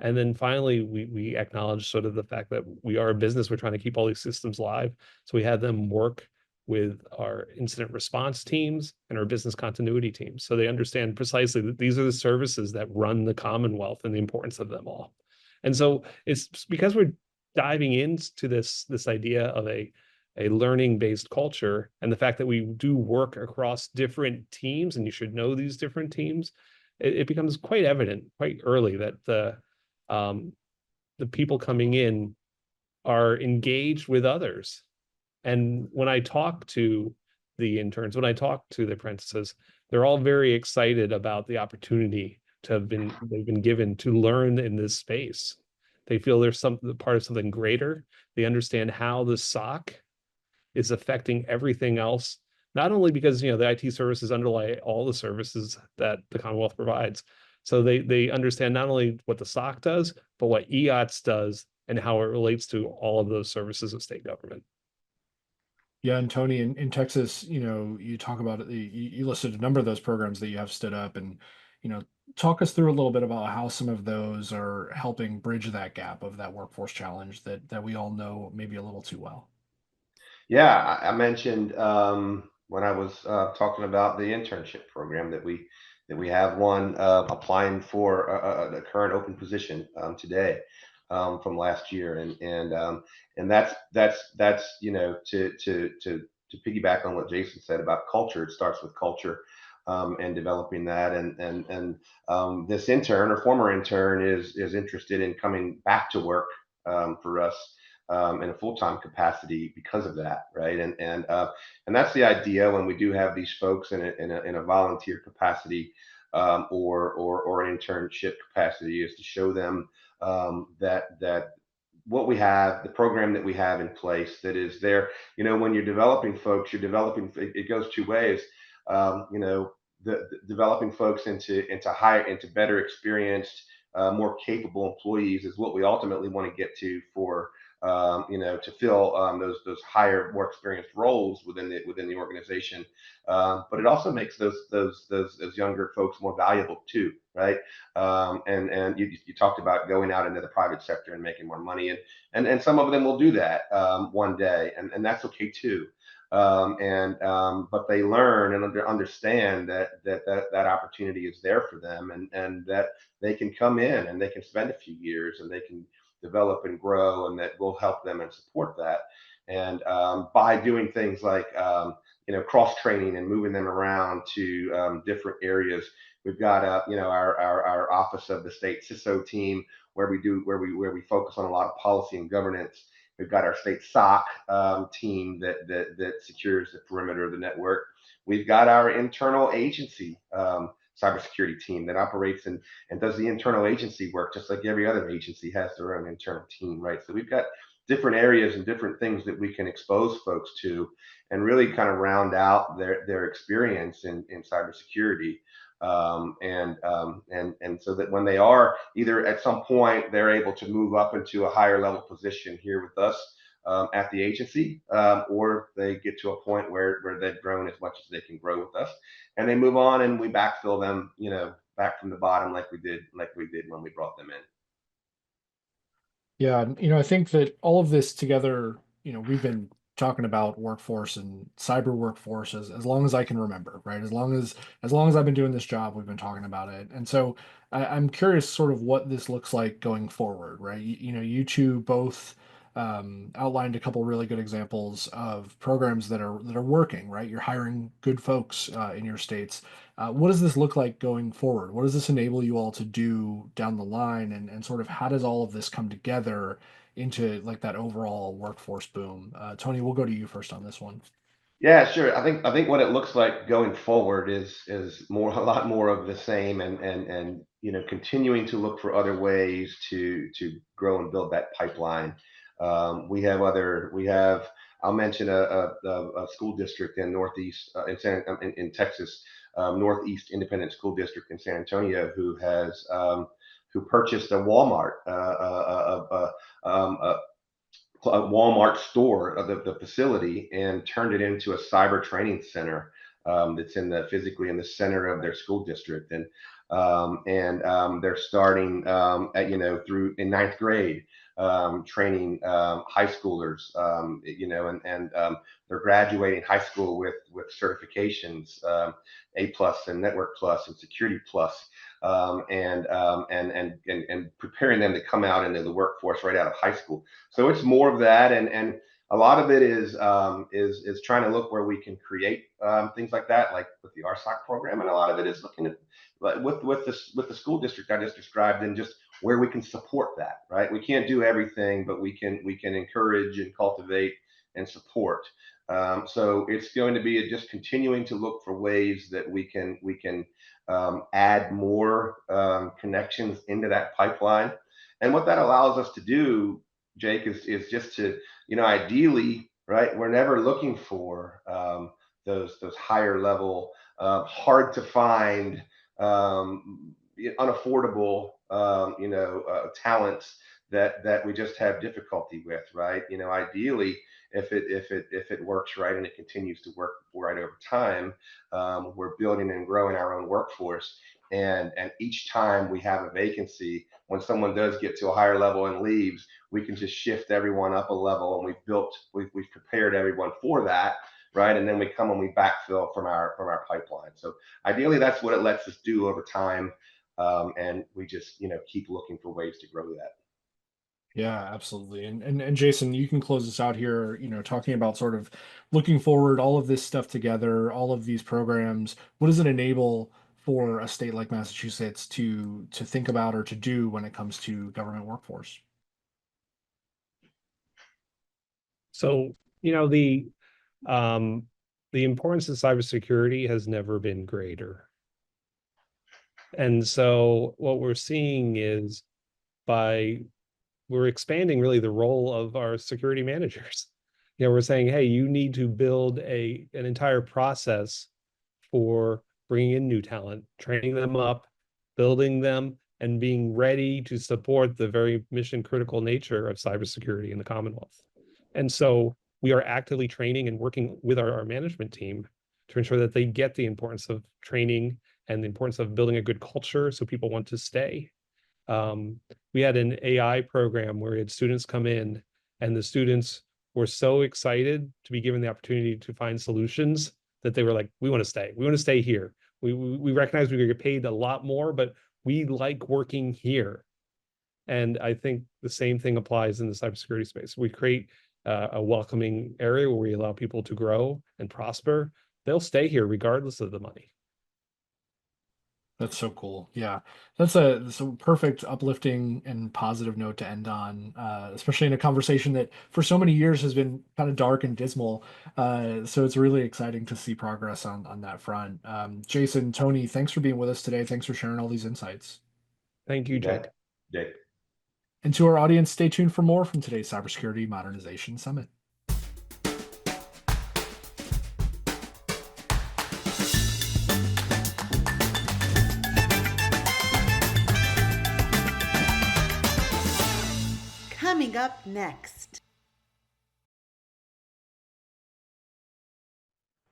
And then finally, we acknowledge sort of the fact that we are a business. We're trying to keep all these systems live. So we had them work with our incident response teams and our business continuity teams. So they understand precisely that these are the services that run the Commonwealth and the importance of them all. And so it's because we're diving into this idea of a learning-based culture, and the fact that we do work across different teams, and you should know these different teams, it becomes quite evident quite early that the people coming in are engaged with others. And when I talk to the interns, when I talk to the apprentices, they're all very excited about the opportunity they've been given to learn in this space. They feel there's part of something greater. They understand how the SOC is affecting everything else, not only because the IT services underlie all the services that the Commonwealth provides. So they understand not only what the SOC does, but what EOTS does and how it relates to all of those services of state government. Yeah, and Tony, in Texas, you talk about it, you listed a number of those programs that you have stood up, and talk us through a little bit about how some of those are helping bridge that gap of that workforce challenge that we all know maybe a little too well. Yeah, I mentioned when I was talking about the internship program that we have one applying for a current open position today from last year, and that's to piggyback on what Jason said about culture. It starts with culture. And developing that, and this intern or former intern is interested in coming back to work for us in a full-time capacity because of that, right? And that's the idea when we do have these folks in a volunteer capacity or an internship capacity, is to show them that what we have, the program that we have in place that is there. When you're developing folks, it goes two ways. The developing folks into better experienced, more capable employees is what we ultimately want to get to for to fill those higher, more experienced roles within the organization. But it also makes those younger folks more valuable too, right? And you talked about going out into the private sector and making more money, and some of them will do that one day, and that's okay too. But they learn and understand that opportunity is there for them, and that they can come in and they can spend a few years and they can develop and grow, and that will help them and support that. And by doing things like cross training and moving them around to different areas, we've got our office of the state CISO team where we focus on a lot of policy and governance. We've got our state SOC team that secures the perimeter of the network. We've got our internal agency cybersecurity team that operates and does the internal agency work, just like every other agency has their own internal team, right? So we've got different areas and different things that we can expose folks to and really kind of round out their experience in cybersecurity. And so that when they are either at some point they're able to move up into a higher level position here with us at the agency, or they get to a point where they've grown as much as they can grow with us, and they move on, and we backfill them, back from the bottom like we did when we brought them in. Yeah, and I think that all of this together, we've been talking about workforce and cyber workforce as long as I can remember, right? As long as I've been doing this job, we've been talking about it. And so I'm curious sort of what this looks like going forward, right? You two both outlined a couple really good examples of programs that are working, right? You're hiring good folks in your states. What does this look like going forward? What does this enable you all to do down the line? And sort of how does all of this come together into like that overall workforce boom? Tony, we'll go to you first on this one. Yeah, sure. I think what it looks like going forward is more a lot more of the same, and continuing to look for other ways to grow and build that pipeline. We have I'll mention a school district in Northeast in Texas, Northeast Independent School District in San Antonio, who purchased a Walmart a Walmart store of the facility and turned it into a cyber training center that's physically in the center of their school district, and they're starting at through in ninth grade, training high schoolers, and they're graduating high school with certifications, A plus and Network plus and Security plus, and preparing them to come out into the workforce right out of high school. So it's more of that, and a lot of it is trying to look where we can create things like that, like with the RSOC program, and a lot of it is looking at with the school district I just described, and just where we can support that. Right, we can't do everything, but we can encourage and cultivate and support. So it's going to be just continuing to look for ways that we can add more connections into that pipeline, and what that allows us to do, Jake, is just to, ideally, right? We're never looking for those higher level, hard to find, unaffordable, talents that we just have difficulty with, right? Ideally, if it works right and it continues to work right over time, we're building and growing our own workforce. And each time we have a vacancy, when someone does get to a higher level and leaves, we can just shift everyone up a level, and we've prepared everyone for that, right? And then we come and we backfill from our pipeline. So ideally, that's what it lets us do over time, and we just keep looking for ways to grow that. Yeah, absolutely. And Jason, you can close us out here, talking about sort of looking forward, all of this stuff together, all of these programs. What does it enable for a state like Massachusetts to think about or to do when it comes to government workforce? So, the importance of cybersecurity has never been greater. And so what we're seeing is we're expanding really the role of our security managers. We're saying, hey, you need to build an entire process for bringing in new talent, training them up, building them, and being ready to support the very mission critical nature of cybersecurity in the Commonwealth. And so we are actively training and working with our management team to ensure that they get the importance of training and the importance of building a good culture so people want to stay. We had an AI program where we had students come in, and the students were so excited to be given the opportunity to find solutions that they were like, we want to stay. We want to stay here. We recognize we get paid a lot more, but we like working here. And I think the same thing applies in the cybersecurity space. We create a welcoming area where we allow people to grow and prosper. They'll stay here regardless of the money. That's so cool. Yeah, that's a perfect, uplifting, and positive note to end on, especially in a conversation that for so many years has been kind of dark and dismal. So it's really exciting to see progress on that front. Jason, Tony, thanks for being with us today. Thanks for sharing all these insights. Thank you, Jake. Jake. And to our audience, stay tuned for more from today's Cybersecurity Modernization Summit. Coming up next.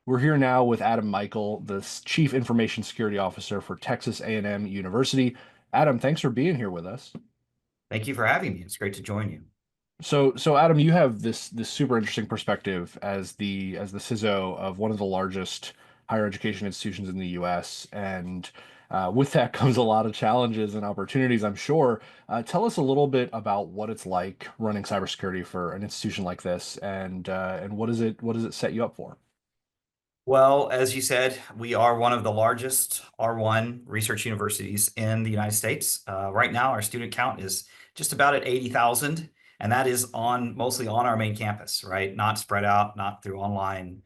We're here now with Adam Michael, the Chief Information Security Officer for Texas A&M University. Adam, thanks for being here with us. Thank you for having me. It's great to join you. So Adam, you have this super interesting perspective as the CISO of one of the largest higher education institutions in the U.S., and with that comes a lot of challenges and opportunities, I'm sure. Tell us a little bit about what it's like running cybersecurity for an institution like this, and what does it set you up for? Well, as you said, we are one of the largest R1 research universities in the United States. Right now, our student count is just about at 80,000, and that is mostly on our main campus, right? Not spread out, not through online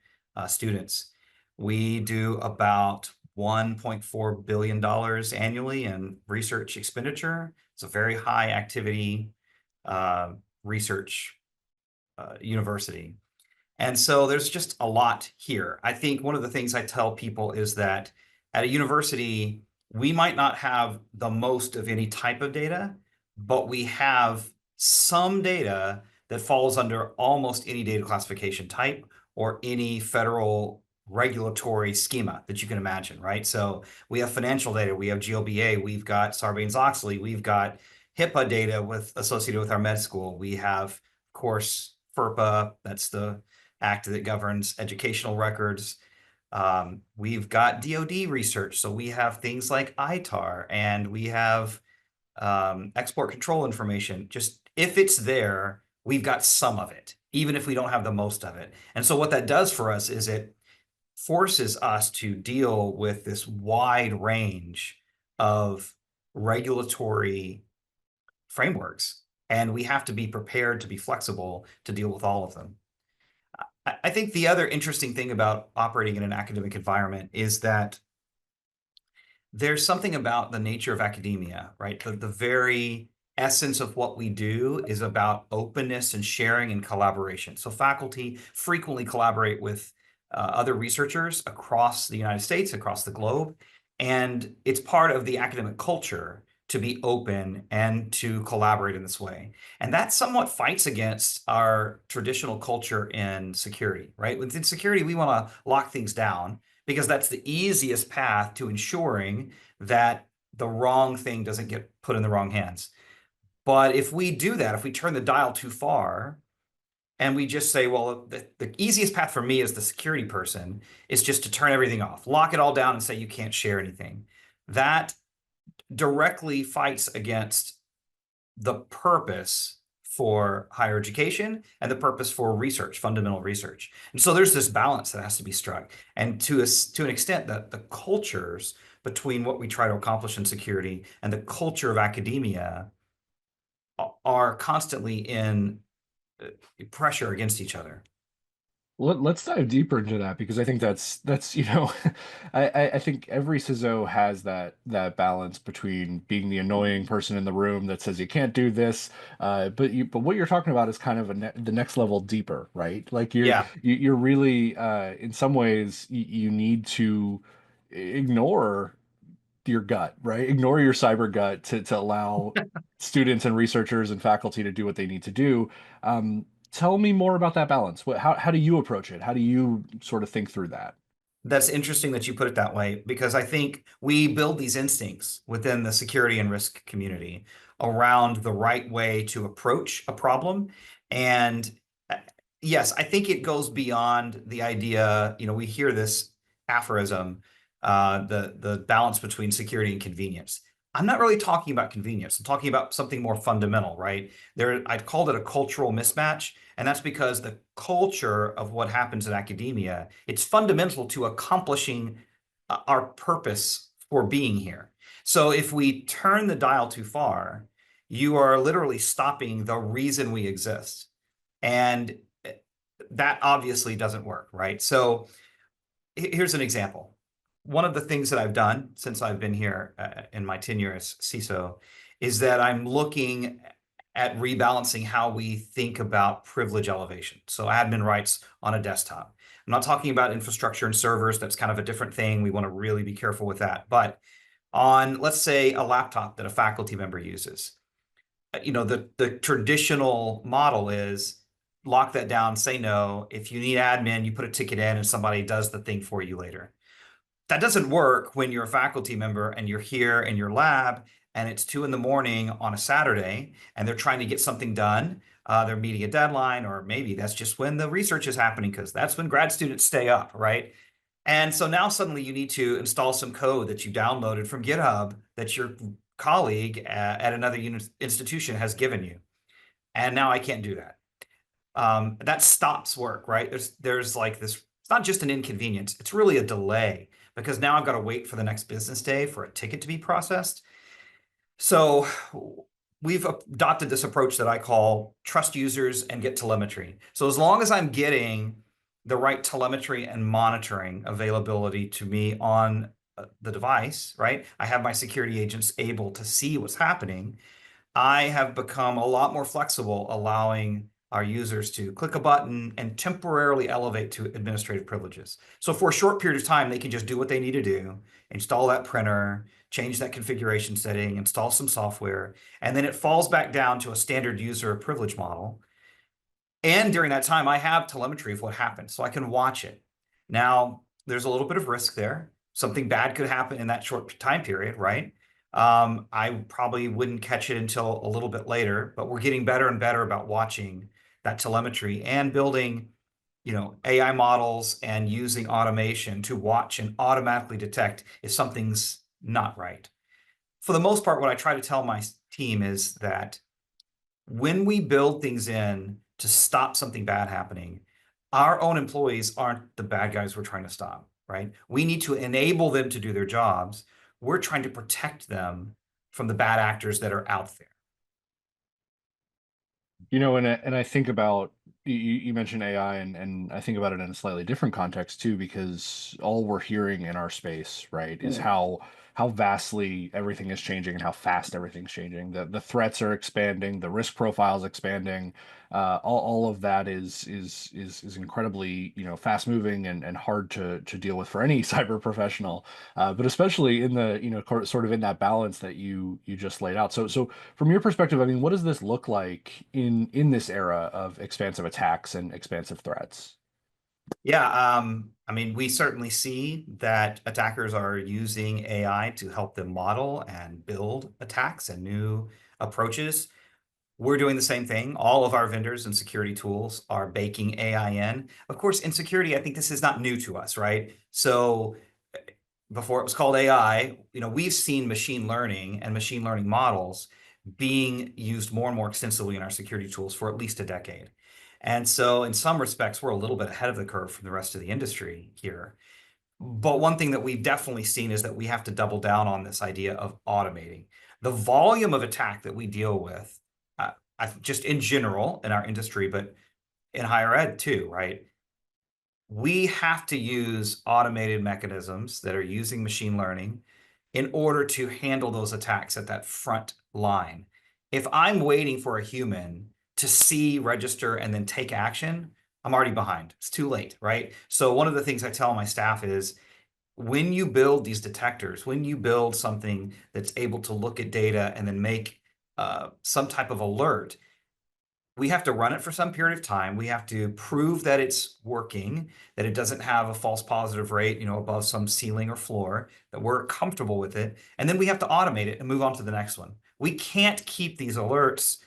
students. We do about $1.4 billion annually in research expenditure. It's a very high activity research university. And so there's just a lot here. I think one of the things I tell people is that at a university, we might not have the most of any type of data, but we have some data that falls under almost any data classification type or any federal regulatory schema that you can imagine, right? So we have financial data, we have GLBA, we've got Sarbanes-Oxley, we've got HIPAA data associated with our med school. We have, of course, FERPA, that's the act that governs educational records. We've got DoD research, so we have things like ITAR, and we have export control information. Just if it's there, we've got some of it, even if we don't have the most of it. And so what that does for us is it forces us to deal with this wide range of regulatory frameworks, and we have to be prepared to be flexible to deal with all of them. I think the other interesting thing about operating in an academic environment is that there's something about the nature of academia, right? The very essence of what we do is about openness and sharing and collaboration. So faculty frequently collaborate with other researchers across the United States, across the globe, and it's part of the academic culture to be open and to collaborate in this way. And that somewhat fights against our traditional culture in security, right? Within security, we want to lock things down because that's the easiest path to ensuring that the wrong thing doesn't get put in the wrong hands. But if we do that, if we turn the dial too far, and we just say, well, the easiest path for me as the security person is just to turn everything off, lock it all down and say you can't share anything. That directly fights against the purpose for higher education and the purpose for research, fundamental research. And so there's this balance that has to be struck. And to an extent, that the cultures between what we try to accomplish in security and the culture of academia are constantly in pressure against each other. Let's dive deeper into that, because I think that's I think every CISO has that balance between being the annoying person in the room that says you can't do this, but what you're talking about is kind of the next level deeper, right? Like you're really in some ways you need to ignore your gut, right? Ignore your cyber gut to allow students and researchers and faculty to do what they need to do. Tell me more about that balance. How do you approach it? How do you sort of think through that? That's interesting that you put it that way, because I think we build these instincts within the security and risk community around the right way to approach a problem. And yes, I think it goes beyond the idea, we hear this aphorism, the balance between security and convenience. I'm not really talking about convenience. I'm talking about something more fundamental, right? I'd called it a cultural mismatch, and that's because the culture of what happens in academia, it's fundamental to accomplishing our purpose for being here. So if we turn the dial too far, you are literally stopping the reason we exist. And that obviously doesn't work, right? So here's an example. One of the things that I've done since I've been here in my tenure as CISO is that I'm looking at rebalancing how we think about privilege elevation. So admin rights on a desktop. I'm not talking about infrastructure and servers. That's kind of a different thing. We want to really be careful with that. But on, let's say, a laptop that a faculty member uses, the traditional model is lock that down, say no. If you need admin, you put a ticket in and somebody does the thing for you later. That doesn't work when you're a faculty member and you're here in your lab and it's 2 in the morning on a Saturday and they're trying to get something done. They're meeting a deadline, or maybe that's just when the research is happening because that's when grad students stay up, right? And so now suddenly you need to install some code that you downloaded from GitHub that your colleague at another institution has given you. And now I can't do that. That stops work, right? There's like this, it's not just an inconvenience, it's really a delay, because now I've got to wait for the next business day for a ticket to be processed. So we've adopted this approach that I call trust users and get telemetry. So as long as I'm getting the right telemetry and monitoring availability to me on the device, right? I have my security agents able to see what's happening. I have become a lot more flexible, allowing our users to click a button and temporarily elevate to administrative privileges. So for a short period of time, they can just do what they need to do, install that printer, change that configuration setting, install some software, and then it falls back down to a standard user privilege model. And during that time, I have telemetry of what happened, so I can watch it. Now, there's a little bit of risk there. Something bad could happen in that short time period, right? I probably wouldn't catch it until a little bit later, but we're getting better and better about watching that telemetry and building, AI models and using automation to watch and automatically detect if something's not right. For the most part, what I try to tell my team is that when we build things in to stop something bad happening, our own employees aren't the bad guys we're trying to stop, right? We need to enable them to do their jobs. We're trying to protect them from the bad actors that are out there. And I think about you mentioned AI, and I think about it in a slightly different context too, because all we're hearing in our space, right, is how vastly everything is changing and how fast everything's changing. The threats are expanding, the risk profile is expanding. All of that is incredibly fast moving and hard to deal with for any cyber professional, but especially in the sort of in that balance that you just laid out. So from your perspective, I mean, what does this look like in this era of expansive attacks and expansive threats? Yeah, I mean, we certainly see that attackers are using AI to help them model and build attacks and new approaches. We're doing the same thing. All of our vendors and security tools are baking AI in. Of course, in security, I think this is not new to us, right? So before it was called AI, we've seen machine learning and machine learning models being used more and more extensively in our security tools for at least a decade. And so in some respects, we're a little bit ahead of the curve from the rest of the industry here. But one thing that we've definitely seen is that we have to double down on this idea of automating. The volume of attack that we deal with, just in general in our industry, but in higher ed too, right? We have to use automated mechanisms that are using machine learning in order to handle those attacks at that front line. If I'm waiting for a human to see, register, and then take action, I'm already behind. It's too late, right? So one of the things I tell my staff is, when you build these detectors, when you build something that's able to look at data and then make some type of alert, we have to run it for some period of time. We have to prove that it's working, that it doesn't have a false positive rate, above some ceiling or floor, that we're comfortable with it. And then we have to automate it and move on to the next one. We can't keep these alerts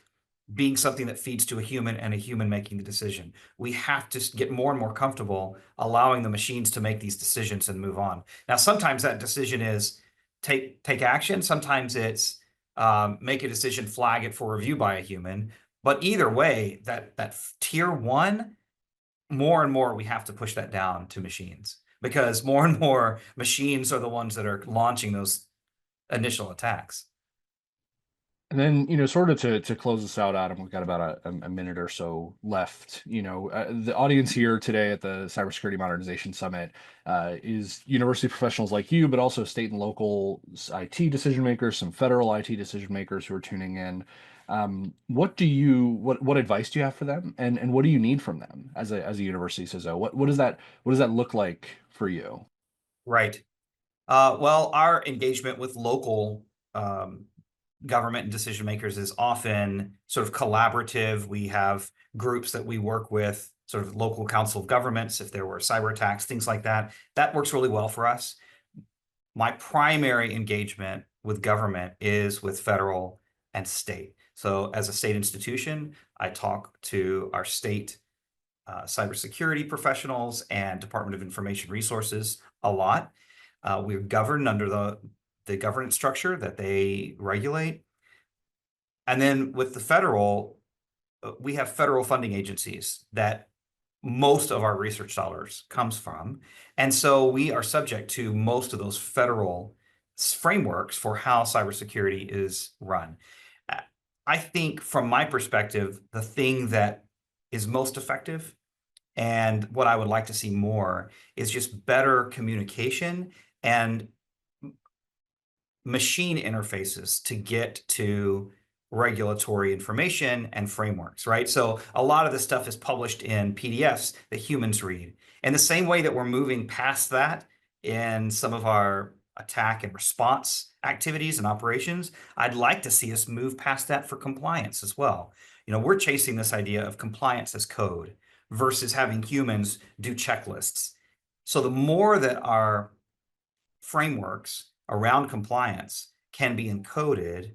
being something that feeds to a human and a human making the decision. We have to get more and more comfortable allowing the machines to make these decisions and move on. Now, sometimes that decision is take action. Sometimes it's make a decision, flag it for review by a human. But either way, that tier one, more and more we have to push that down to machines, because more and more machines are the ones that are launching those initial attacks. And then, sort of to close this out, Adam, we've got about a minute or so left. The audience here today at the Cybersecurity Modernization Summit is university professionals like you, but also state and local IT decision makers, some federal IT decision makers who are tuning in. What advice do you have for them, and what do you need from them as a university CISO? What does that look like for you? Right. Well, our engagement with local government and decision makers is often sort of collaborative. We have groups that we work with, sort of local council of governments, if there were cyber attacks, things like that. That works really well for us. My primary engagement with government is with federal and state. So as a state institution, I talk to our state cybersecurity professionals and Department of Information Resources a lot. We're governed under the governance structure that they regulate. And then with the federal, we have federal funding agencies that most of our research dollars comes from. And so we are subject to most of those federal frameworks for how cybersecurity is run. I think from my perspective, the thing that is most effective And what I would like to see more is just better communication and machine interfaces to get to regulatory information and frameworks, right? So a lot of this stuff is published in PDFs that humans read. And the same way that we're moving past that in some of our attack and response activities and operations, I'd like to see us move past that for compliance as well. We're chasing this idea of compliance as code versus having humans do checklists. So the more that our frameworks around compliance can be encoded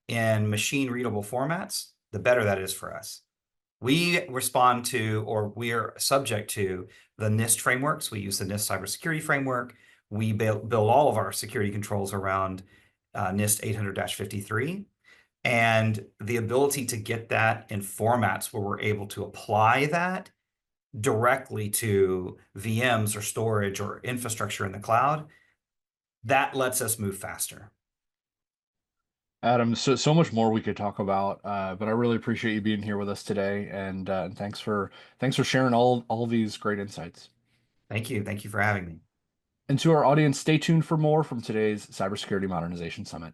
in machine readable formats, the better that is for us. We respond to, or we are subject to, the NIST frameworks. We use the NIST cybersecurity framework. We build all of our security controls around NIST 800-53. And the ability to get that in formats where we're able to apply that directly to VMs or storage or infrastructure in the cloud, that lets us move faster. Adam, so much more we could talk about, but I really appreciate you being here with us today, and thanks for sharing all these great insights. Thank you. Thank you for having me. And to our audience, stay tuned for more from today's Cybersecurity Modernization Summit.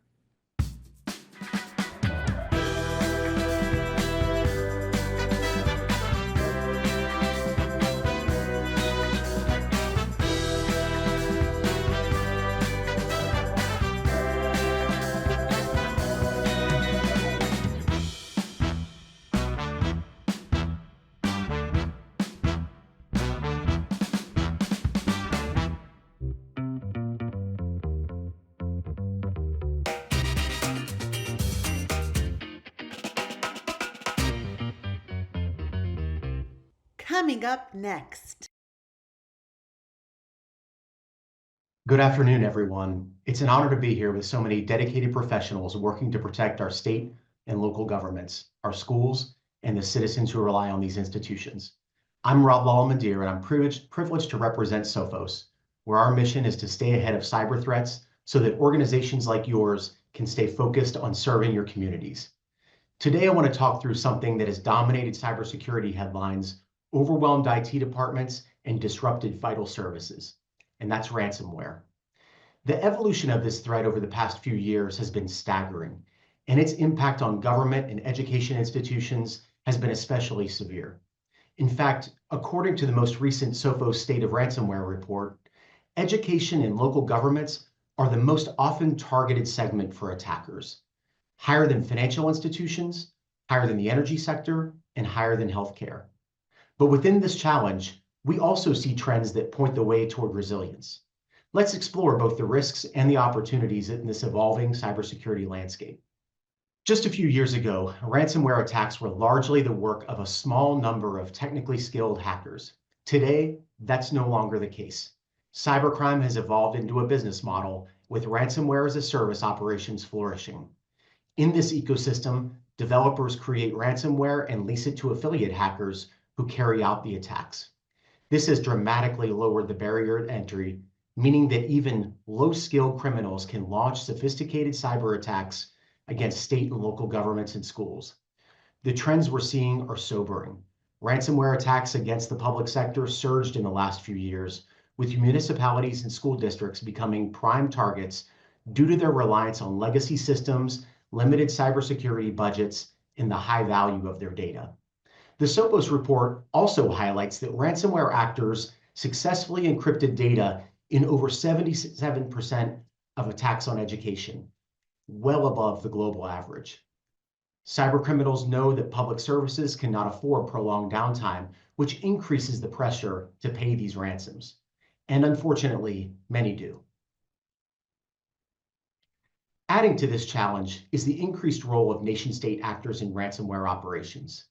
Coming up next. Good afternoon, everyone. It's an honor to be here with so many dedicated professionals working to protect our state and local governments, our schools, and the citizens who rely on these institutions. I'm Rob Lallamadir, and I'm privileged to represent Sophos, where our mission is to stay ahead of cyber threats so that organizations like yours can stay focused on serving your communities. Today, I want to talk through something that has dominated cybersecurity headlines, overwhelmed IT departments, and disrupted vital services, and that's ransomware. The evolution of this threat over the past few years has been staggering, and its impact on government and education institutions has been especially severe. In fact, according to the most recent Sophos State of Ransomware report, education and local governments are the most often targeted segment for attackers, higher than financial institutions, higher than the energy sector, and higher than healthcare. But within this challenge, we also see trends that point the way toward resilience. Let's explore both the risks and the opportunities in this evolving cybersecurity landscape. Just a few years ago, ransomware attacks were largely the work of a small number of technically skilled hackers. Today, that's no longer the case. Cybercrime has evolved into a business model with ransomware as a service operations flourishing. In this ecosystem, developers create ransomware and lease it to affiliate hackers who carry out the attacks. This has dramatically lowered the barrier to entry, meaning that even low-skilled criminals can launch sophisticated cyber attacks against state and local governments and schools. The trends we're seeing are sobering. Ransomware attacks against the public sector surged in the last few years, with municipalities and school districts becoming prime targets due to their reliance on legacy systems, limited cybersecurity budgets, and the high value of their data. The Sophos report also highlights that ransomware actors successfully encrypted data in over 77% of attacks on education, well above the global average. Cybercriminals know that public services cannot afford prolonged downtime, which increases the pressure to pay these ransoms. And unfortunately, many do. Adding to this challenge is the increased role of nation-state actors in ransomware operations.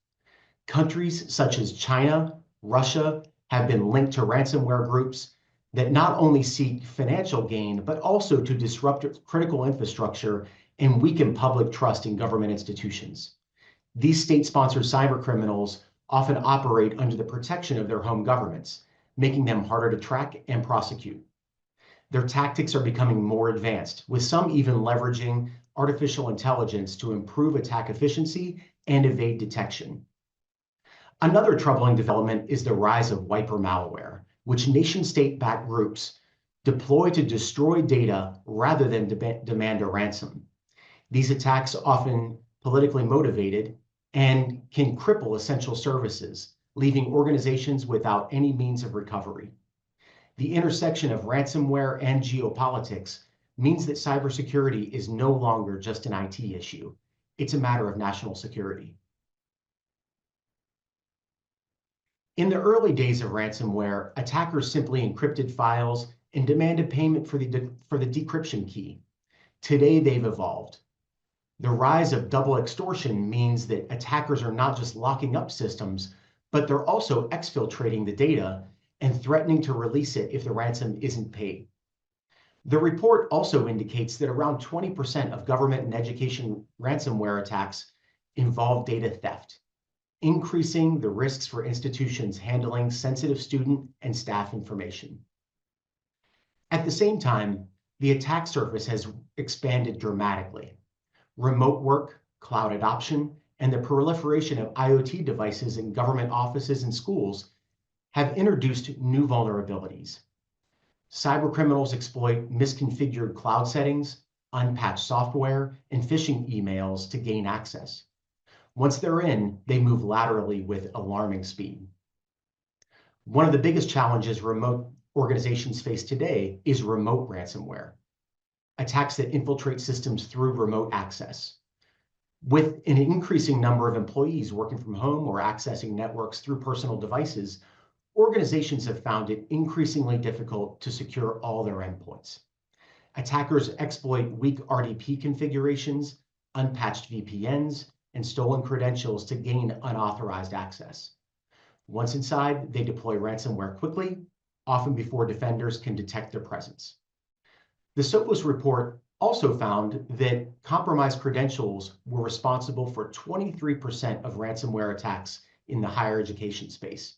Countries such as China, Russia have been linked to ransomware groups that not only seek financial gain, but also to disrupt critical infrastructure and weaken public trust in government institutions. These state-sponsored cybercriminals often operate under the protection of their home governments, making them harder to track and prosecute. Their tactics are becoming more advanced, with some even leveraging artificial intelligence to improve attack efficiency and evade detection. Another troubling development is the rise of wiper malware, which nation-state-backed groups deploy to destroy data rather than demand a ransom. These attacks often politically motivated and can cripple essential services, leaving organizations without any means of recovery. The intersection of ransomware and geopolitics means that cybersecurity is no longer just an IT issue. It's a matter of national security. In the early days of ransomware, attackers simply encrypted files and demanded payment for the decryption key. Today, they've evolved. The rise of double extortion means that attackers are not just locking up systems, but they're also exfiltrating the data and threatening to release it if the ransom isn't paid. The report also indicates that around 20% of government and education ransomware attacks involve data theft, increasing the risks for institutions handling sensitive student and staff information. At the same time, the attack surface has expanded dramatically. Remote work, cloud adoption, and the proliferation of IoT devices in government offices and schools have introduced new vulnerabilities. Cybercriminals exploit misconfigured cloud settings, unpatched software, and phishing emails to gain access. Once they're in, they move laterally with alarming speed. One of the biggest challenges remote organizations face today is remote ransomware, attacks that infiltrate systems through remote access. With an increasing number of employees working from home or accessing networks through personal devices, organizations have found it increasingly difficult to secure all their endpoints. Attackers exploit weak RDP configurations, unpatched VPNs, and stolen credentials to gain unauthorized access. Once inside, they deploy ransomware quickly, often before defenders can detect their presence. The Sophos report also found that compromised credentials were responsible for 23% of ransomware attacks in the higher education space,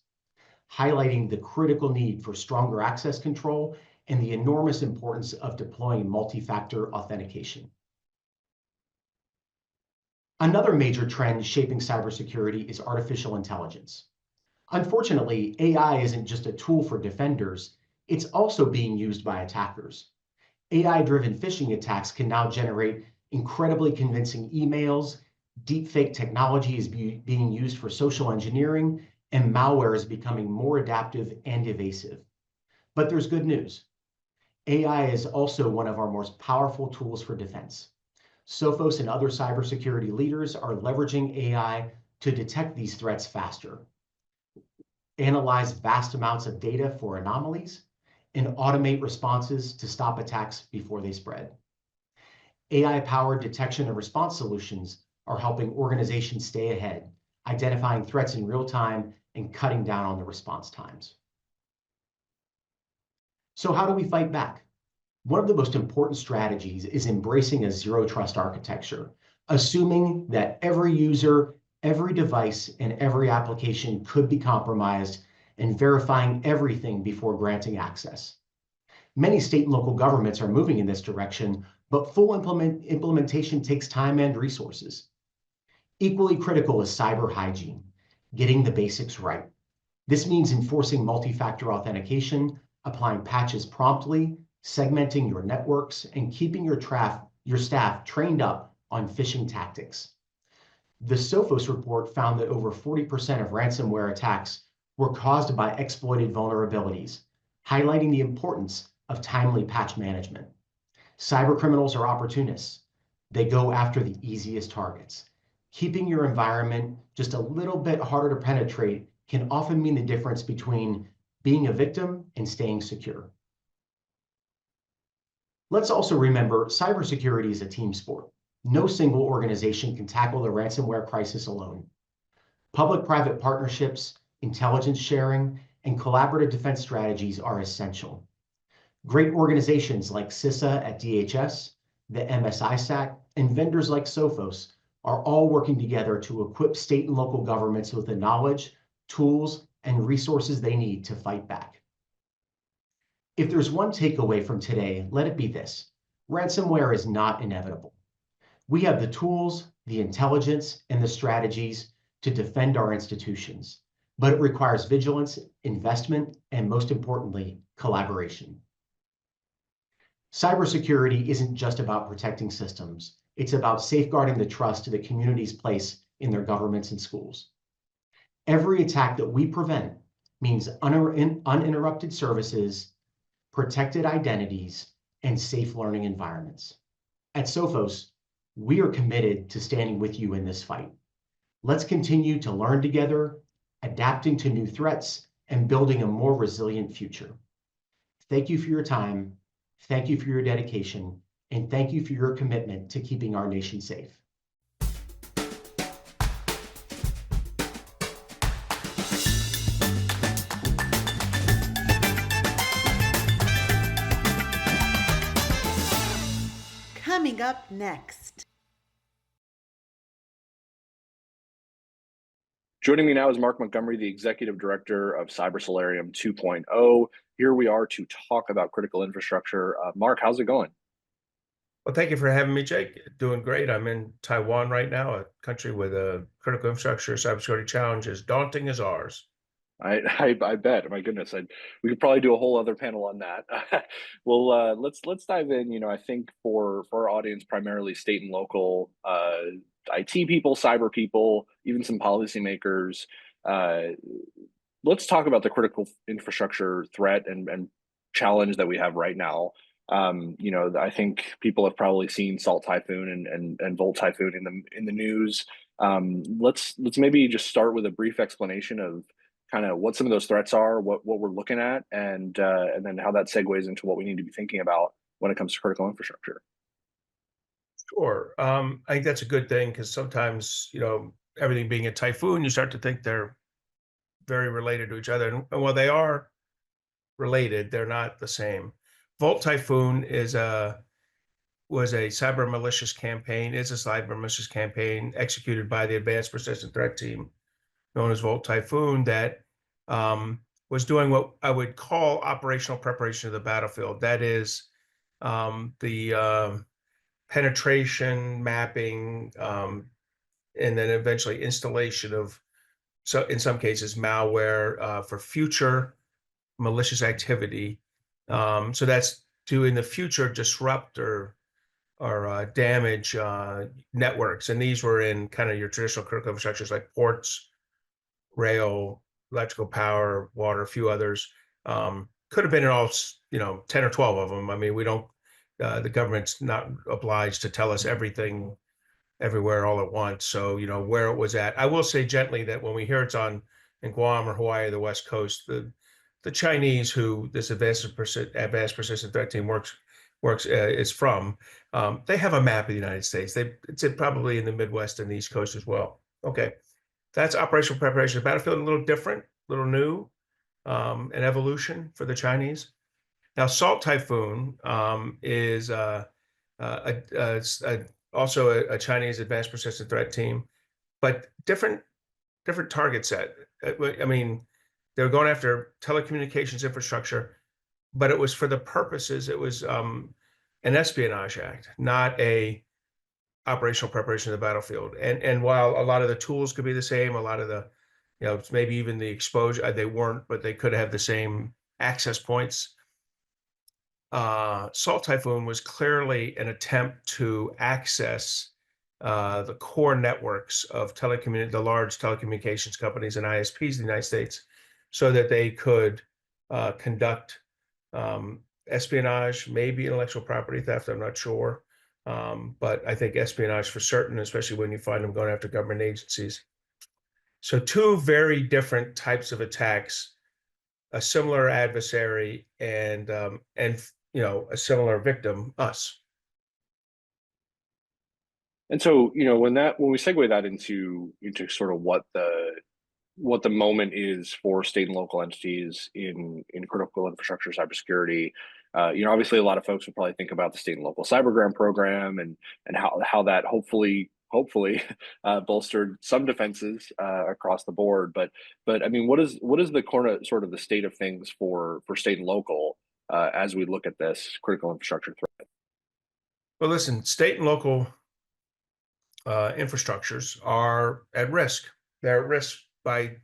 highlighting the critical need for stronger access control and the enormous importance of deploying multi-factor authentication. Another major trend shaping cybersecurity is artificial intelligence. Unfortunately, AI isn't just a tool for defenders, it's also being used by attackers. AI-driven phishing attacks can now generate incredibly convincing emails, deepfake technology is being used for social engineering, and malware is becoming more adaptive and evasive. But there's good news. AI is also one of our most powerful tools for defense. Sophos and other cybersecurity leaders are leveraging AI to detect these threats faster, analyze vast amounts of data for anomalies, and automate responses to stop attacks before they spread. AI-powered detection and response solutions are helping organizations stay ahead, identifying threats in real time and cutting down on the response times. So how do we fight back? One of the most important strategies is embracing a zero-trust architecture, assuming that every user, every device, and every application could be compromised, and verifying everything before granting access. Many state and local governments are moving in this direction, but full implementation takes time and resources. Equally critical is cyber hygiene, getting the basics right. This means enforcing multi-factor authentication, applying patches promptly, segmenting your networks, and keeping your staff trained up on phishing tactics. The Sophos report found that over 40% of ransomware attacks were caused by exploited vulnerabilities, highlighting the importance of timely patch management. Cybercriminals are opportunists. They go after the easiest targets. Keeping your environment just a little bit harder to penetrate can often mean the difference between being a victim and staying secure. Let's also remember, cybersecurity is a team sport. No single organization can tackle the ransomware crisis alone. Public-private partnerships, intelligence sharing, and collaborative defense strategies are essential. Great organizations like CISA at DHS, the MSISAC, and vendors like Sophos are all working together to equip state and local governments with the knowledge, tools, and resources they need to fight back. If there's one takeaway from today, let it be this: ransomware is not inevitable. We have the tools, the intelligence, and the strategies to defend our institutions. but it requires vigilance, investment, and most importantly, collaboration. Cybersecurity isn't just about protecting systems. It's about safeguarding the trust the communities place in their governments and schools. Every attack that we prevent means uninterrupted services, protected identities, and safe learning environments. At Sophos, we are committed to standing with you in this fight. Let's continue to learn together, adapting to new threats, and building a more resilient future. Thank you for your time. Thank you for your dedication, and thank you for your commitment to keeping our nation safe. Coming up next. Joining me now is Mark Montgomery, the Executive Director of Cyber Solarium 2.0. Here we are to talk about critical infrastructure. Mark, how's it going? Well, thank you for having me, Jake. Doing great. I'm in Taiwan right now, a country with a critical infrastructure cybersecurity challenge as daunting as ours. I bet. My goodness, we could probably do a whole other panel on that. Well, let's dive in. You know, I think for our audience, primarily state and local IT people, cyber people, even some policymakers. Let's talk about the critical infrastructure threat and challenge that we have right now. You know, I think people have probably seen Salt Typhoon and Volt Typhoon in the news. Let's maybe just start with a brief explanation of kind of what some of those threats are, what we're looking at, and then how that segues into what we need to be thinking about when it comes to critical infrastructure. Sure. I think that's a good thing because sometimes, you know, everything being a typhoon, you start to think they're very related to each other. And while they are related, they're not the same. Volt Typhoon was a cyber malicious campaign, is a cyber malicious campaign executed by the Advanced Persistent Threat Team, known as Volt Typhoon, that was doing what I would call operational preparation of the battlefield. That is the penetration, mapping, and then eventually installation of, so in some cases, malware for future malicious activity. So that's to, in the future, disrupt or damage networks. And these were in kind of your traditional critical infrastructures like ports, rail, electrical power, water, a few others. Could have been in all, 10 or 12 of them. I mean, we don't, the government's not obliged to tell us everything everywhere all at once. So, where it was at. I will say gently that when we hear it's in Guam or Hawaii, the West Coast, the Chinese, who this advanced persistent threat team is from, they have a map of the United States. It's probably in the Midwest and the East Coast as well. Okay. That's operational preparation of the battlefield, a little different, a little new, an evolution for the Chinese. Now, Salt Typhoon is also a Chinese advanced persistent threat team, but different target set. I mean, they were going after telecommunications infrastructure, but it was for the purposes, it was an espionage act, not a operational preparation of the battlefield. And while a lot of the tools could be the same, a lot of the, maybe even the exposure, they weren't, but they could have the same access points. Salt Typhoon was clearly an attempt to access the core networks of the large telecommunications companies and ISPs in the United States, so that they could conduct espionage, maybe intellectual property theft, I'm not sure. But I think espionage for certain, especially when you find them going after government agencies. So two very different types of attacks, a similar adversary and a similar victim, us. And so, when we segue that into sort of what the moment is for state and local entities in critical infrastructure cybersecurity, obviously a lot of folks will probably think about the state and local cyber grant program and how that hopefully bolstered some defenses across the board. But I mean, what is the sort of the state of things for state and local as we look at this critical infrastructure threat? Well, listen, state and local infrastructures are at risk. They're at risk by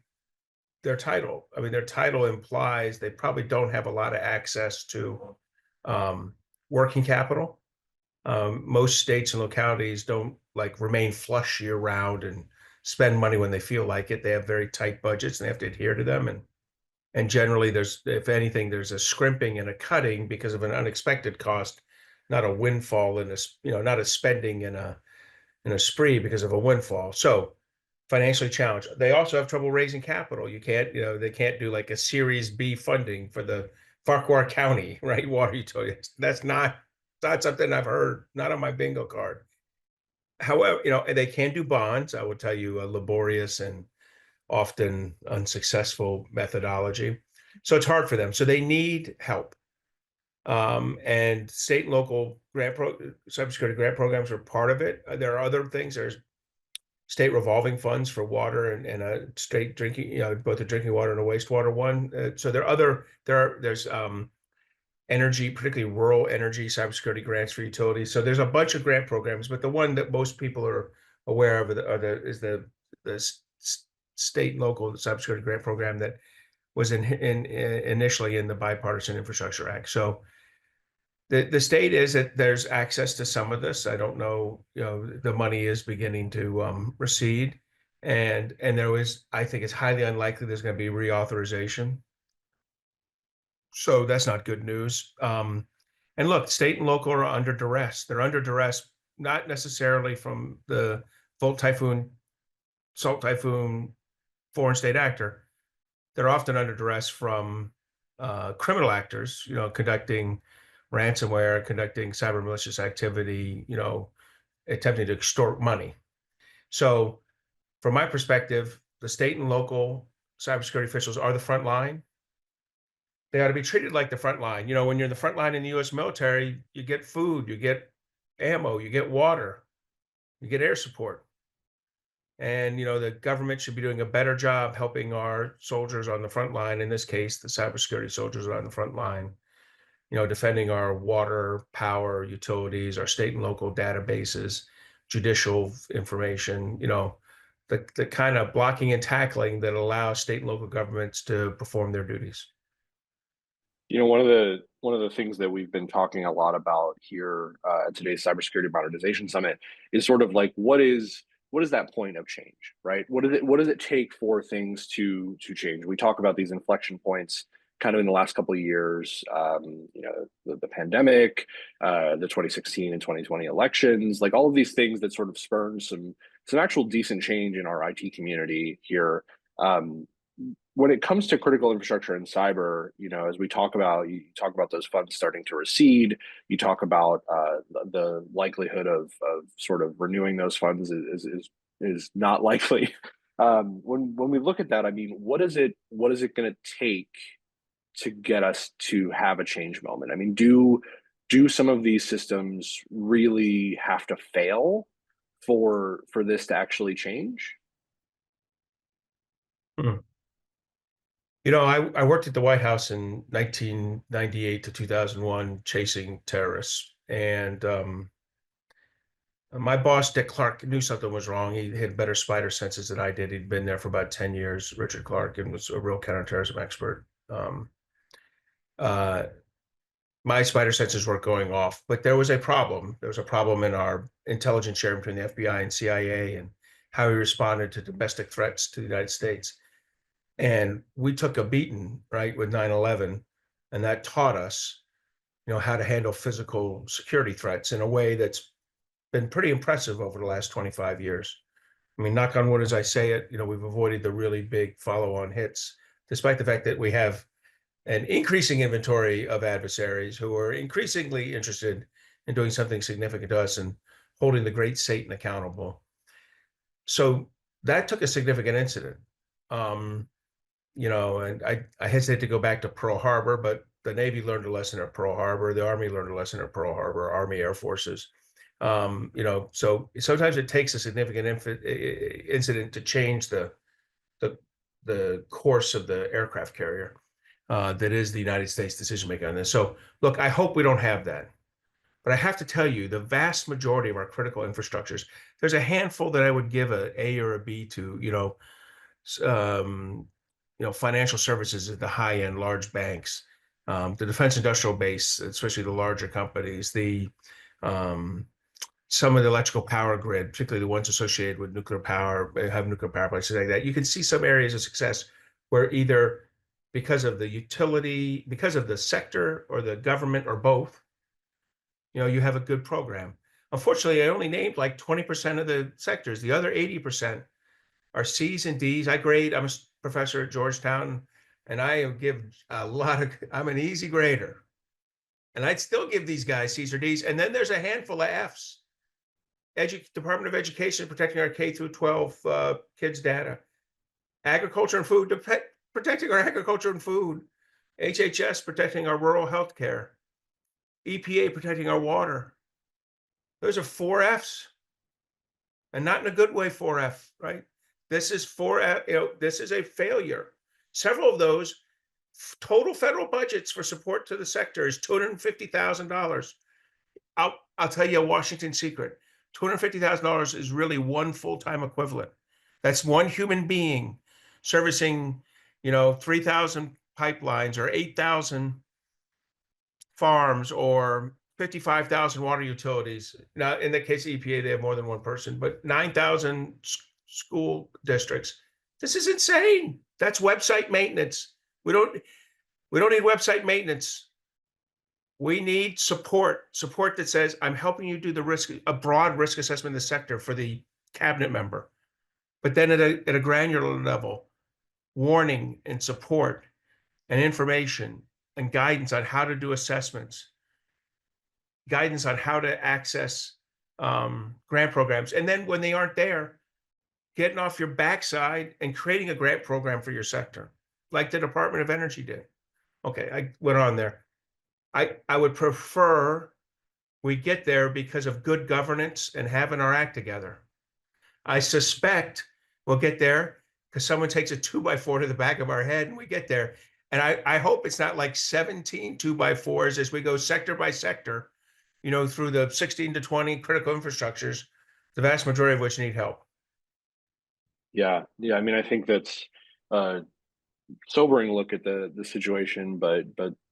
their title. I mean, their title implies they probably don't have a lot of access to working capital. Most states and localities don't like remain flush year round and spend money when they feel like it. They have very tight budgets and they have to adhere to them. And generally there's, if anything, there's a scrimping and a cutting because of an unexpected cost, not a windfall in a, not a spending in a spree because of a windfall. So financially challenged. They also have trouble raising capital. You can't, they can't do like a Series B funding for the Farquhar County, right, water utility. That's not something I've heard, not on my bingo card. However, they can do bonds. I would tell you a laborious and often unsuccessful methodology. So it's hard for them. So they need help. And state and local cybersecurity grant programs are part of it. There are other things. There's state revolving funds for water and a straight drinking, both a drinking water and a wastewater one. So there's energy, particularly rural energy, cybersecurity grants for utilities. So there's a bunch of grant programs, but the one that most people are aware of is the state and local cybersecurity grant program that was initially in the Bipartisan Infrastructure Act. So the state is that there's access to some of this. I don't know, the money is beginning to recede, and I think it's highly unlikely there's going to be reauthorization. So that's not good news. And look, state and local are under duress. They're under duress, not necessarily from the Volt Typhoon, Salt Typhoon, foreign state actor. They're often under duress from criminal actors, conducting ransomware, conducting cyber malicious activity, attempting to extort money. So from my perspective, the state and local cybersecurity officials are the front line. They ought to be treated like the front line. When you're in the front line in the U.S. military, you get food, you get ammo, you get water, you get air support. And, the government should be doing a better job helping our soldiers on the front line. In this case, the cybersecurity soldiers are on the front line, defending our water, power, utilities, our state and local databases, judicial information, the kind of blocking and tackling that allows state and local governments to perform their duties. One of the things that we've been talking a lot about here at today's Cybersecurity Modernization Summit is sort of like what is that point of change, right? What does it take for things to change? We talk about these inflection points kind of in the last couple of years, the pandemic, the 2016 and 2020 elections, like all of these things that sort of spurned some actual decent change in our IT community here. When it comes to critical infrastructure and cyber, as you talk about those funds starting to recede, you talk about the likelihood of sort of renewing those funds is not likely. When we look at that, I mean, what is it going to take to get us to have a change moment? I mean, do some of these systems really have to fail for this to actually change? I worked at the White House in 1998 to 2001 chasing terrorists. And my boss, Dick Clark, knew something was wrong. He had better spider senses than I did. He'd been there for about 10 years, Richard Clark, and was a real counterterrorism expert. My spider senses weren't going off, but there was a problem. There was a problem in our intelligence sharing between the FBI and CIA and how we responded to domestic threats to the United States. And we took a beating, right, with 9/11, and that taught us, how to handle physical security threats in a way that's been pretty impressive over the last 25 years. I mean, knock on wood as I say it, we've avoided the really big follow-on hits, despite the fact that we have an increasing inventory of adversaries who are increasingly interested in doing something significant to us and holding the great Satan accountable. So that took a significant incident. And I hesitate to go back to Pearl Harbor, but the Navy learned a lesson at Pearl Harbor. The Army learned a lesson at Pearl Harbor, Army Air Forces. So sometimes it takes a significant incident to change the course of the aircraft carrier that is the United States decision making on this. So look, I hope we don't have that. But I have to tell you, the vast majority of our critical infrastructures, there's a handful that I would give a A or a B to, financial services at the high end, large banks, the defense industrial base, especially the larger companies, some of the electrical power grid, particularly the ones associated with nuclear power, have nuclear power plants like that. You can see some areas of success where either because of the utility, because of the sector or the government or both, you have a good program. Unfortunately, I only named like 20% of the sectors. The other 80% are C's and D's. I'm a professor at Georgetown, and I give I'm an easy grader. And I'd still give these guys C's or D's. And then there's a handful of F's. Department of Education protecting our K through 12 kids' data. Agriculture and food, protecting our agriculture and food. HHS protecting our rural health care. EPA protecting our water. Those are 4 F's. And not in a good way, 4F, right? This is 4F, this is a failure. Several of those total federal budgets for support to the sector is $250,000. I'll tell you a Washington secret. $250,000 is really one full-time equivalent. That's one human being servicing, 3,000 pipelines or 8,000 farms or 55,000 water utilities. Now, in the case of EPA, they have more than one person, but 9,000 school districts. This is insane. That's website maintenance. We don't need website maintenance. We need support that says, I'm helping you do a broad risk assessment of the sector for the cabinet member. But then at a granular level, warning and support and information and guidance on how to do assessments, guidance on how to access grant programs. And then when they aren't there, getting off your backside and creating a grant program for your sector, like the Department of Energy did. Okay, I went on there. I would prefer we get there because of good governance and having our act together. I suspect we'll get there because someone takes a 2x4 to the back of our head and we get there. And I hope it's not like 17 2x4s as we go sector by sector, through the 16 to 20 critical infrastructures, the vast majority of which need help. Yeah. I mean, I think that's sobering look at the situation, but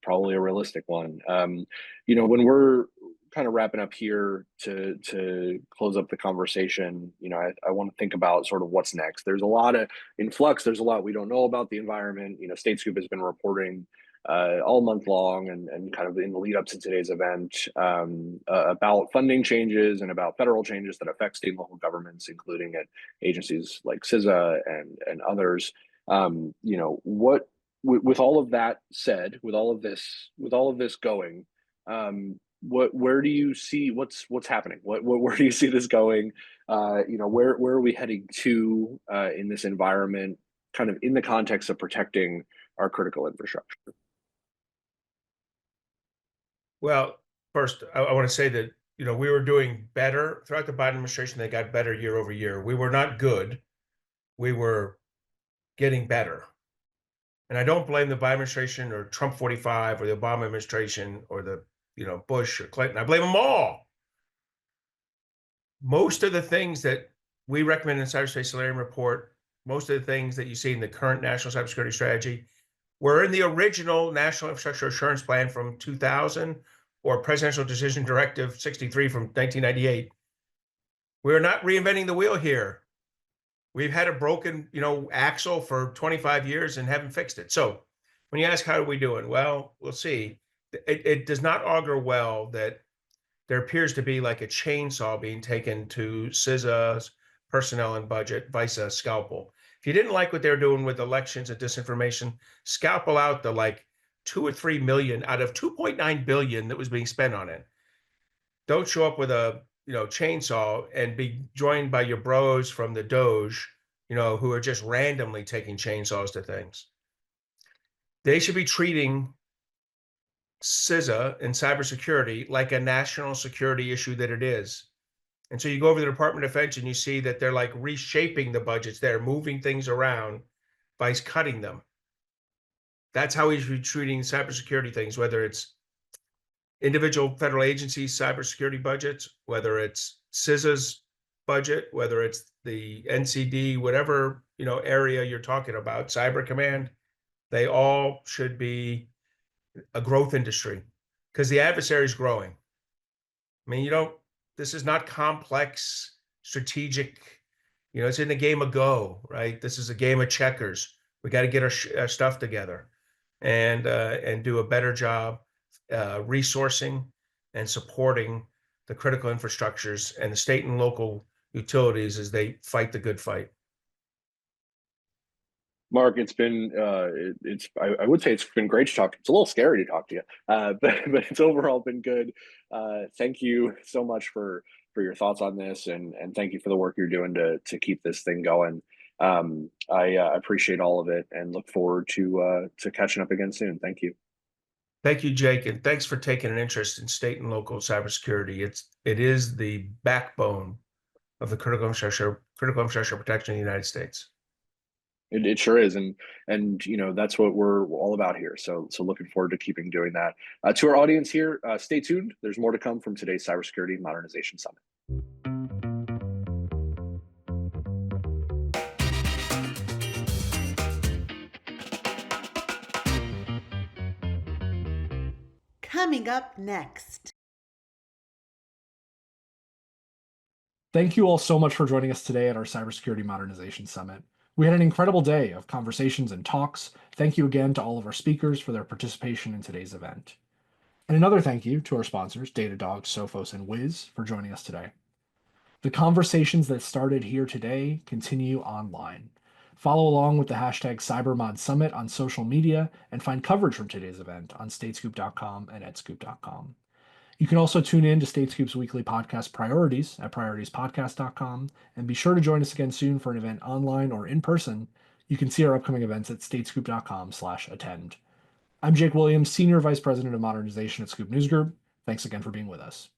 probably a realistic one. When we're kind of wrapping up here to close up the conversation, I want to think about sort of what's next. There's a lot of in flux. There's a lot we don't know about the environment. StateScoop has been reporting all month long and kind of in the lead up to today's event about funding changes and about federal changes that affect state and local governments, including at agencies like CISA and others. What with all of that said, with all of this going, where do you see what's happening? Where do you see this going? Where are we heading to in this environment, kind of in the context of protecting our critical infrastructure? Well, first, I want to say that, we were doing better throughout the Biden administration. They got better year over year. We were not good. We were getting better. And I don't blame the Biden administration or Trump 45 or the Obama administration or the, Bush or Clinton. I blame them all. Most of the things that we recommend in the Cyberspace Solarium report, most of the things that you see in the current National Cybersecurity Strategy were in the original National Infrastructure Assurance Plan from 2000 or Presidential Decision Directive 63 from 1998. We're not reinventing the wheel here. We've had a broken, axle for 25 years and haven't fixed it. So when you ask, how are we doing? Well, we'll see. It does not augur well that there appears to be like a chainsaw being taken to CISA's personnel and budget, vice a scalpel. If you didn't like what they're doing with elections and disinformation, scalpel out the like 2 or 3 million out of 2.9 billion that was being spent on it. Don't show up with a chainsaw and be joined by your bros from the Doge, who are just randomly taking chainsaws to things. They should be treating CISA and cybersecurity like a national security issue that it is. And so you go over to the Department of Defense and you see that they're like reshaping the budgets. They're moving things around by cutting them. That's how we should be treating cybersecurity things, whether it's individual federal agencies' cybersecurity budgets, whether it's CISA's budget, whether it's the NCD, whatever, area you're talking about, Cyber Command, they all should be a growth industry because the adversary is growing. I mean, this is not complex strategic, it's in a game of Go, right? This is a game of checkers. We got to get our stuff together and do a better job resourcing and supporting the critical infrastructures and the state and local utilities as they fight the good fight. Mark, it's been I would say it's been great to talk. It's a little scary to talk to you, but it's overall been good. Thank you so much for your thoughts on this, and thank you for the work you're doing to keep this thing going. I appreciate all of it and look forward to catching up again soon. Thank you. Thank you, Jake, and thanks for taking an interest in state and local cybersecurity. It is the backbone of the critical infrastructure protection in the United States. It sure is, and that's what we're all about here. So looking forward to keeping doing that. To our audience here, stay tuned. There's more to come from today's Cybersecurity Modernization Summit. Coming up next. Thank you all so much for joining us today at our Cybersecurity Modernization Summit. We had an incredible day of conversations and talks. Thank you again to all of our speakers for their participation in today's event. And another thank you to our sponsors, Datadog, Sophos, and Wiz, for joining us today. The conversations that started here today continue online. Follow along with the hashtag CyberModSummit on social media and find coverage from today's event on statescoop.com and edscoop.com. You can also tune in to StateScoop's weekly podcast Priorities at prioritiespodcast.com, and be sure to join us again soon for an event online or in person. You can see our upcoming events at statescoop.com/attend. I'm Jake Williams, Senior Vice President of Modernization at Scoop News Group. Thanks again for being with us.